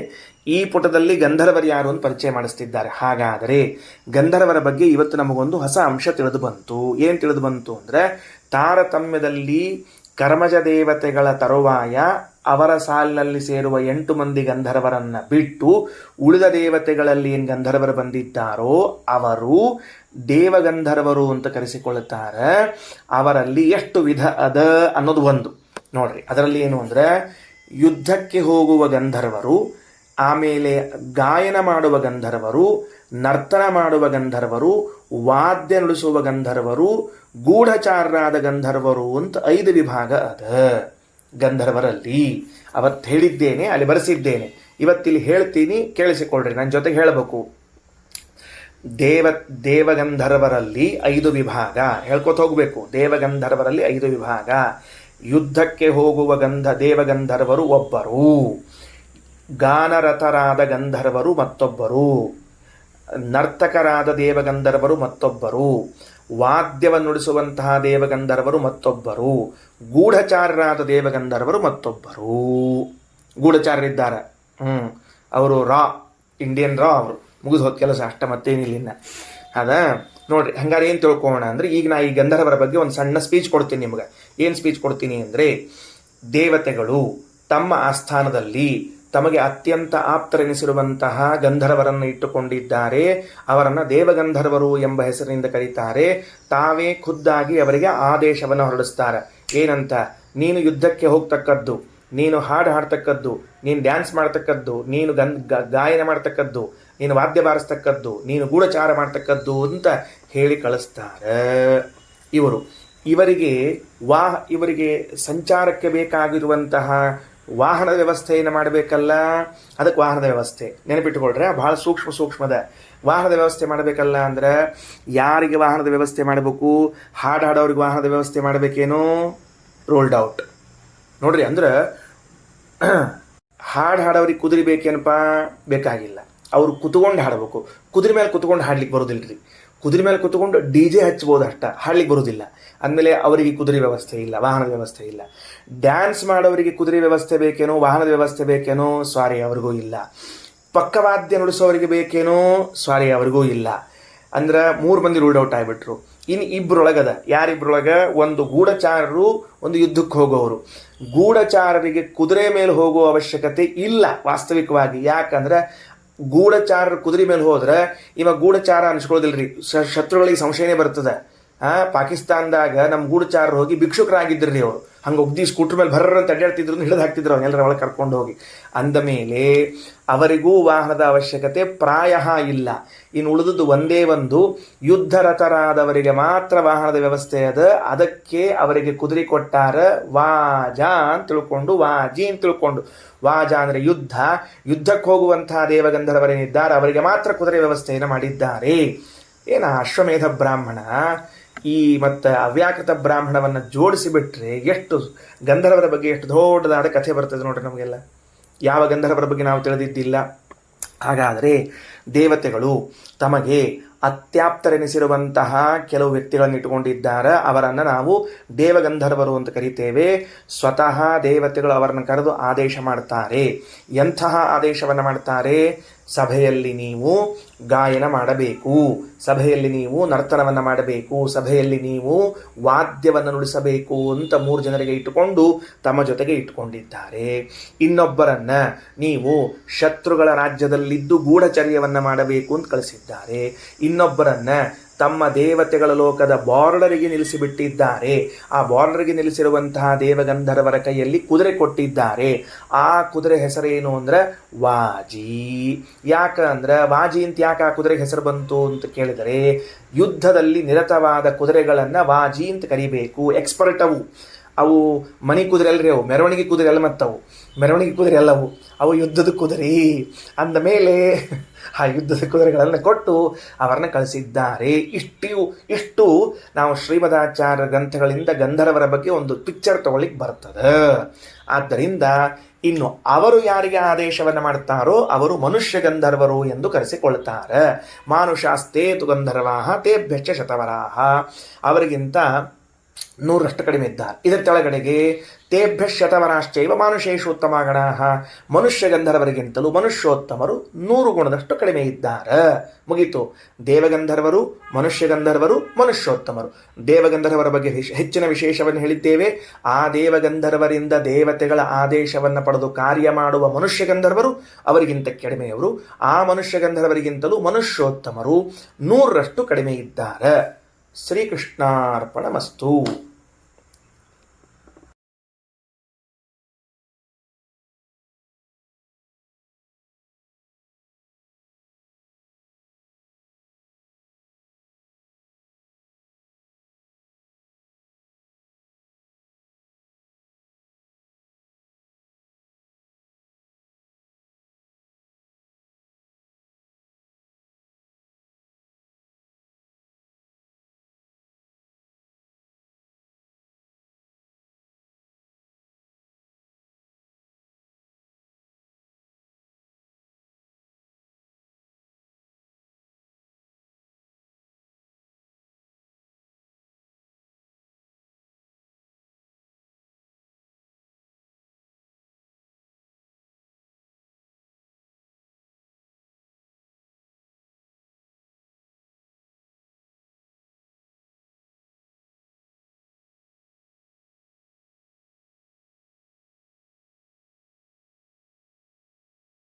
ಈ ಪುಟದಲ್ಲಿ ಗಂಧರ್ವರು ಯಾರು ಅಂತ ಪರಿಚಯ ಮಾಡಿಸ್ತಿದ್ದಾರೆ. ಹಾಗಾದರೆ ಗಂಧರ್ವರ ಬಗ್ಗೆ ಇವತ್ತು ನಮಗೊಂದು ಹೊಸ ಅಂಶ ತಿಳಿದು ಬಂತು. ಏನು ತಿಳಿದು ಬಂತು ಅಂದರೆ, ತಾರತಮ್ಯದಲ್ಲಿ ಕರ್ಮಜ ದೇವತೆಗಳ ತರುವಾಯ ಅವರ ಸಾಲಿನಲ್ಲಿ ಸೇರುವ 8 ಮಂದಿ ಗಂಧರ್ವರನ್ನ ಬಿಟ್ಟು ಉಳಿದ ದೇವತೆಗಳಲ್ಲಿ ಏನು ಗಂಧರ್ವರು ಬಂದಿದ್ದಾರೋ ಅವರು ದೇವಗಂಧರ್ವರು ಅಂತ ಕರೆಸಿಕೊಳ್ಳುತ್ತಾರೆ. ಅವರಲ್ಲಿ ಎಷ್ಟು ವಿಧ ಅದ ಅನ್ನೋದು ಒಂದು ನೋಡ್ರಿ. ಅದರಲ್ಲಿ ಏನು ಅಂದರೆ, ಯುದ್ಧಕ್ಕೆ ಹೋಗುವ ಗಂಧರ್ವರು, ಆಮೇಲೆ ಗಾಯನ ಮಾಡುವ ಗಂಧರ್ವರು, ನರ್ತನ ಮಾಡುವ ಗಂಧರ್ವರು, ವಾದ್ಯ ನುಡಿಸುವ ಗಂಧರ್ವರು, ಗೂಢಚಾರರಾದ ಗಂಧರ್ವರು ಅಂತ 5 ವಿಭಾಗ ಅದ ಗಂಧರ್ವರಲ್ಲಿ. ಅವತ್ತು ಹೇಳಿದ್ದೇನೆ, ಅಲ್ಲಿ ಬರೆಸಿದ್ದೇನೆ, ಇವತ್ತಿಲ್ಲಿ ಹೇಳ್ತೀನಿ, ಕೇಳಿಸಿಕೊಳ್ಳ್ರಿ, ನನ್ನ ಜೊತೆಗೆ ಹೇಳಬೇಕು. ದೇವಗಂಧರ್ವರಲ್ಲಿ 5 ವಿಭಾಗ ಹೇಳ್ಕೊತ ಹೋಗ್ಬೇಕು. ದೇವಗಂಧರ್ವರಲ್ಲಿ 5 ವಿಭಾಗ. ಯುದ್ಧಕ್ಕೆ ಹೋಗುವ ದೇವಗಂಧರ್ವರು ಒಬ್ಬರು, ಗಾನರತರಾದ ಗಂಧರ್ವರು ಮತ್ತೊಬ್ಬರು, ನರ್ತಕರಾದ ದೇವಗಂಧರ್ವರು ಮತ್ತೊಬ್ಬರು, ವಾದ್ಯವನ್ನು ನುಡಿಸುವಂತಹ ದೇವಗಂಧರ್ವರು ಮತ್ತೊಬ್ಬರು, ಗೂಢಚಾರರಾದ ದೇವಗಂಧರ್ವರು ಮತ್ತೊಬ್ಬರು. ಗೂಢಚಾರರಿದ್ದಾರೆ, ಅವರು ಇಂಡಿಯನ್ ಅವರು ಮುಗಿದು ಹೋದ ಕೆಲಸ ಅಷ್ಟ, ಮತ್ತೇನಿಲ್ಲ. ಅದ ನೋಡ್ರಿ. ಹಂಗಾರೆ ಏನು ತಿಳ್ಕೊಳ್ಳೋಣ ಅಂದ್ರೆ, ಈಗ ನಾ ಈ ಗಂಧರ್ವರ ಬಗ್ಗೆ ಒಂದು ಸಣ್ಣ ಸ್ಪೀಚ್ ಕೊಡ್ತೀನಿ ನಿಮ್ಗೆ. ಏನು ಸ್ಪೀಚ್ ಕೊಡ್ತೀನಿ ಅಂದರೆ, ದೇವತೆಗಳು ತಮ್ಮ ಆಸ್ಥಾನದಲ್ಲಿ ತಮಗೆ ಅತ್ಯಂತ ಆಪ್ತರೆನಿಸಿರುವಂತಹ ಗಂಧರ್ವರನ್ನು ಇಟ್ಟುಕೊಂಡಿದ್ದಾರೆ. ಅವರನ್ನು ದೇವಗಂಧರ್ವರು ಎಂಬ ಹೆಸರಿನಿಂದ ಕರೀತಾರೆ. ತಾವೇ ಖುದ್ದಾಗಿ ಅವರಿಗೆ ಆದೇಶವನ್ನು ಹೊರಡಿಸ್ತಾರೆ. ಏನಂತ? ನೀನು ಯುದ್ಧಕ್ಕೆ ಹೋಗ್ತಕ್ಕದ್ದು, ನೀನು ಹಾಡು ಹಾಡ್ತಕ್ಕದ್ದು, ನೀನು ಡ್ಯಾನ್ಸ್ ಮಾಡ್ತಕ್ಕದ್ದು, ನೀನು ಗಾಯನ ಮಾಡ್ತಕ್ಕದ್ದು, ನೀನು ವಾದ್ಯ ಬಾರಿಸ್ತಕ್ಕದ್ದು, ನೀನು ಗೂಢಚಾರ ಮಾಡ್ತಕ್ಕದ್ದು ಅಂತ ಹೇಳಿ ಕಳಿಸ್ತಾರೆ. ಇವರಿಗೆ ಸಂಚಾರಕ್ಕೆ ಬೇಕಾಗಿರುವಂತಹ ವಾಹನದ ವ್ಯವಸ್ಥೆಯನ್ನು ಮಾಡಬೇಕಲ್ಲ. ಅದಕ್ಕೆ ವಾಹನದ ವ್ಯವಸ್ಥೆ ನೆನಪಿಟ್ಟುಕೊಳ್ರೆ, ಬಹಳ ಸೂಕ್ಷ್ಮದ ವಾಹನದ ವ್ಯವಸ್ಥೆ ಮಾಡಬೇಕಲ್ಲ. ಅಂದ್ರೆ ಯಾರಿಗೆ ವಾಹನದ ವ್ಯವಸ್ಥೆ ಮಾಡಬೇಕು? ಹಾಡೋರಿಗೆ ವಾಹನದ ವ್ಯವಸ್ಥೆ ಮಾಡಬೇಕೇನೋ? ರೋಲ್ಡ್ ಔಟ್ ನೋಡ್ರಿ. ಅಂದ್ರೆ ಹಾಡು ಹಾಡೋರಿಗೆ ಕುದುರೆ ಬೇಕೇನಪ್ಪ? ಬೇಕಾಗಿಲ್ಲ. ಅವರು ಕುತ್ಕೊಂಡು ಹಾಡಬೇಕು. ಕುದುರೆ ಮೇಲೆ ಕುತ್ಕೊಂಡು ಹಾಡ್ಲಿಕ್ಕೆ ಬರೋದಿಲ್ಲ ರೀ. ಕುದುರೆ ಮೇಲೆ ಕುತ್ಕೊಂಡು DJ ಹಚ್ಬೋದು ಅಷ್ಟ, ಹಾಡ್ಲಿಕ್ಕೆ ಬರೋದಿಲ್ಲ. ಅಂದಮೇಲೆ ಅವರಿಗೆ ಕುದುರೆ ವ್ಯವಸ್ಥೆ ಇಲ್ಲ, ವಾಹನದ ವ್ಯವಸ್ಥೆ ಇಲ್ಲ. ಡ್ಯಾನ್ಸ್ ಮಾಡೋರಿಗೆ ಕುದುರೆ ವ್ಯವಸ್ಥೆ ಬೇಕೇನೋ, ವಾಹನದ ವ್ಯವಸ್ಥೆ ಬೇಕೇನೋ? ಸಾರಿ, ಅವ್ರಿಗೂ ಇಲ್ಲ. ಪಕ್ಕವಾದ್ಯ ನುಡಿಸೋರಿಗೆ ಬೇಕೇನೋ? ಸಾರಿ, ಅವ್ರಿಗೂ ಇಲ್ಲ. ಅಂದ್ರೆ 3 ಮಂದಿ ರೂಲ್ಡ್ ಔಟ್ ಆಗಿಬಿಟ್ರು. ಇನ್ನು ಇಬ್ಬರೊಳಗದ. ಯಾರಿಬ್ಬರೊಳಗ? ಒಂದು ಗೂಢಚಾರರು, ಒಂದು ಯುದ್ಧಕ್ಕೆ ಹೋಗೋರು. ಗೂಢಚಾರರಿಗೆ ಕುದುರೆ ಮೇಲೆ ಹೋಗೋ ಅವಶ್ಯಕತೆ ಇಲ್ಲ ವಾಸ್ತವಿಕವಾಗಿ. ಯಾಕಂದ್ರೆ ಗೂಢಚಾರರು ಕುದುರೆ ಮೇಲೆ ಹೋದ್ರೆ ಇವಾಗ ಗೂಢಚಾರ ಅನ್ಸ್ಕೊಳ್ಳೋದಿಲ್ರಿ, ಶತ್ರುಗಳಿಗೆ ಸಂಶಯನೇ ಬರ್ತದೆ. ಪಾಕಿಸ್ತಾನದಾಗ ನಮ್ಮ ಗೂಢಚಾರರು ಹೋಗಿ ಭಿಕ್ಷುಕರಾಗಿದ್ರಿ. ಅವರು ಹಂಗೆ ಒಗ್ದಿ ಸ್ಕೂಟರ್ ಮೇಲೆ ಭರ್ರ ಅಂತ ಅಡ್ಡಾಡ್ತಿದ್ರು, ಹಿಡಿದು ಅವ್ರು ಎಲ್ಲರ ಒಳಗೆ ಕರ್ಕೊಂಡು ಹೋಗಿ. ಅಂದ ಮೇಲೆ ಅವರಿಗೂ ವಾಹನದ ಅವಶ್ಯಕತೆ ಪ್ರಾಯ ಇಲ್ಲ. ಇನ್ನು ಉಳಿದುದು ಒಂದೇ ಒಂದು, ಯುದ್ಧರತರಾದವರಿಗೆ ಮಾತ್ರ ವಾಹನದ ವ್ಯವಸ್ಥೆ ಅದ. ಅದಕ್ಕೆ ಅವರಿಗೆ ಕುದುರೆ ಕೊಟ್ಟಾರ. ವಾಜ ಅಂತ ತಿಳ್ಕೊಂಡು, ವಾಜಿ ಅಂತ ತಿಳ್ಕೊಂಡು. ವಾಜ ಅಂದರೆ ಯುದ್ಧಕ್ಕೆ ಹೋಗುವಂತಹ ದೇವಗಂಧರ್ವರೇನಿದ್ದಾರೆ ಅವರಿಗೆ ಮಾತ್ರ ಕುದುರೆ ವ್ಯವಸ್ಥೆಯನ್ನು ಮಾಡಿದ್ದಾರೆ. ಅಶ್ವಮೇಧ ಬ್ರಾಹ್ಮಣ ಈ ಮತ್ತು ಅವ್ಯಾಕೃತ ಬ್ರಾಹ್ಮಣವನ್ನು ಜೋಡಿಸಿಬಿಟ್ರೆ ಎಷ್ಟು ಗಂಧರ್ವರ ಬಗ್ಗೆ ಎಷ್ಟು ದೊಡ್ಡದಾದ ಕಥೆ ಬರ್ತದೆ ನೋಡ್ರಿ ನಮಗೆಲ್ಲ. ಯಾವ ಗಂಧರ್ವರ ಬಗ್ಗೆ ನಾವು ತಿಳಿದಿದ್ದಿಲ್ಲ. ಹಾಗಾದರೆ ದೇವತೆಗಳು ತಮಗೆ ಅತ್ಯಾಪ್ತರೆನಿಸಿರುವಂತಹ ಕೆಲವು ವ್ಯಕ್ತಿಗಳನ್ನು ಇಟ್ಟುಕೊಂಡಿದ್ದಾರೆ. ಅವರನ್ನು ನಾವು ದೇವಗಂಧರ್ವರು ಅಂತ ಕರಿತೇವೆ. ಸ್ವತಃ ದೇವತೆಗಳು ಅವರನ್ನು ಕರೆದು ಆದೇಶ ಮಾಡ್ತಾರೆ. ಎಂತಹ ಆದೇಶವನ್ನು ಮಾಡ್ತಾರೆ? ಸಭೆಯಲ್ಲಿ ನೀವು ಗಾಯನ ಮಾಡಬೇಕು, ಸಭೆಯಲ್ಲಿ ನೀವು ನರ್ತನವನ್ನು ಮಾಡಬೇಕು, ಸಭೆಯಲ್ಲಿ ನೀವು ವಾದ್ಯವನ್ನು ನುಡಿಸಬೇಕು ಅಂತ 3 ಜನರಿಗೆ ಇಟ್ಟುಕೊಂಡು ತಮ್ಮ ಜೊತೆಗೆ ಇಟ್ಟುಕೊಂಡಿದ್ದಾರೆ. ಇನ್ನೊಬ್ಬರನ್ನ ನೀವು ಶತ್ರುಗಳ ರಾಜ್ಯದಲ್ಲಿದ್ದು ಗೂಢಚರ್ಯವನ್ನು ಮಾಡಬೇಕು ಅಂತ ಕಳಿಸಿದ್ದಾರೆ. ಇನ್ನೊಬ್ಬರನ್ನ ತಮ್ಮ ದೇವತೆಗಳ ಲೋಕದ ಬಾರ್ಡರಿಗೆ ನಿಲ್ಲಿಸಿಬಿಟ್ಟಿದ್ದಾರೆ. ಆ ಬಾರ್ಡರ್ಗೆ ನಿಲ್ಲಿಸಿರುವಂತಹ ದೇವಗಂಧರ್ವರ ಕೈಯಲ್ಲಿ ಕುದುರೆ ಕೊಟ್ಟಿದ್ದಾರೆ. ಆ ಕುದುರೆ ಹೆಸರೇನು ಅಂದ್ರೆ ವಾಜಿ. ಯಾಕಂದ್ರೆ ವಾಜಿ ಅಂತ ಯಾಕೆ ಆ ಕುದುರೆಗೆ ಹೆಸರು ಬಂತು ಅಂತ ಕೇಳಿದರೆ, ಯುದ್ಧದಲ್ಲಿ ನಿರತವಾದ ಕುದುರೆಗಳನ್ನು ವಾಜಿ ಅಂತ ಕರಿಬೇಕು. ಎಕ್ಸ್ಪರ್ಟ್ ಅವು ಮನಿ ಕುದುರೆ ಅಲ್ರಿ, ಅವು ಮೆರವಣಿಗೆ ಕುದುರೆ ಅಲ್ಲ. ಮತ್ತವು ಮೆರವಣಿಗೆ ಕುದುರೆ ಅಲ್ಲವು, ಅವು ಯುದ್ಧದ ಕುದುರೆ. ಅಂದ ಮೇಲೆ ಆ ಯುದ್ಧದ ಕುದುರೆಗಳನ್ನು ಕೊಟ್ಟು ಅವರನ್ನು ಕಳಿಸಿದ್ದಾರೆ. ಇಷ್ಟು ನಾವು ಶ್ರೀಮದಾಚಾರ್ಯ ಗ್ರಂಥಗಳಿಂದ ಗಂಧರ್ವರ ಬಗ್ಗೆ ಒಂದು ಪಿಕ್ಚರ್ ತಗೊಳ್ಳಿಕ್ಕೆ ಬರ್ತದೆ. ಆದ್ದರಿಂದ ಇನ್ನು ಅವರು ಯಾರಿಗೆ ಆದೇಶವನ್ನು ಮಾಡ್ತಾರೋ ಅವರು ಮನುಷ್ಯ ಗಂಧರ್ವರು ಎಂದು ಕರೆಸಿಕೊಳ್ತಾರೆ. ಮಾನುಷಾಸ್ತೇತು ಗಂಧರ್ವಾಹ ತೇಭ್ಯಶ್ಚ ಶತವರಾಹ. ಅವರಿಗಿಂತ 100ರಷ್ಟು ಕಡಿಮೆ ಇದ್ದಾರೆ. ಇದರ ಕೆಳಗಡೆಗೆ ತೇಭ್ಯ ಶತವರಾಶ್ಚೈವ ಮಾನುಷೇಷು ಉತ್ತಮ ಗಣಾಹ. ಮನುಷ್ಯ ಗಂಧರ್ವರಿಗಿಂತಲೂ ಮನುಷ್ಯೋತ್ತಮರು 100 ಗುಣದಷ್ಟು ಕಡಿಮೆ ಇದ್ದಾರೆ. ಮುಗೀತು. ದೇವಗಂಧರ್ವರು, ಮನುಷ್ಯ ಗಂಧರ್ವರು, ಮನುಷ್ಯೋತ್ತಮರು. ದೇವಗಂಧರ್ವರ ಬಗ್ಗೆ ಹೆಚ್ಚಿನ ವಿಶೇಷವನ್ನು ಹೇಳಿದ್ದೇವೆ. ಆ ದೇವಗಂಧರ್ವರಿಂದ ದೇವತೆಗಳ ಆದೇಶವನ್ನು ಪಡೆದು ಕಾರ್ಯ ಮಾಡುವ ಮನುಷ್ಯ ಗಂಧರ್ವರು ಅವರಿಗಿಂತ ಕಡಿಮೆಯವರು. ಆ ಮನುಷ್ಯ ಗಂಧರ್ವರಿಗಿಂತಲೂ ಮನುಷ್ಯೋತ್ತಮರು 100ರಷ್ಟು ಕಡಿಮೆ ಇದ್ದಾರೆ. ಶ್ರೀಕೃಷ್ಣಾರ್ಪಣಮಸ್ತು.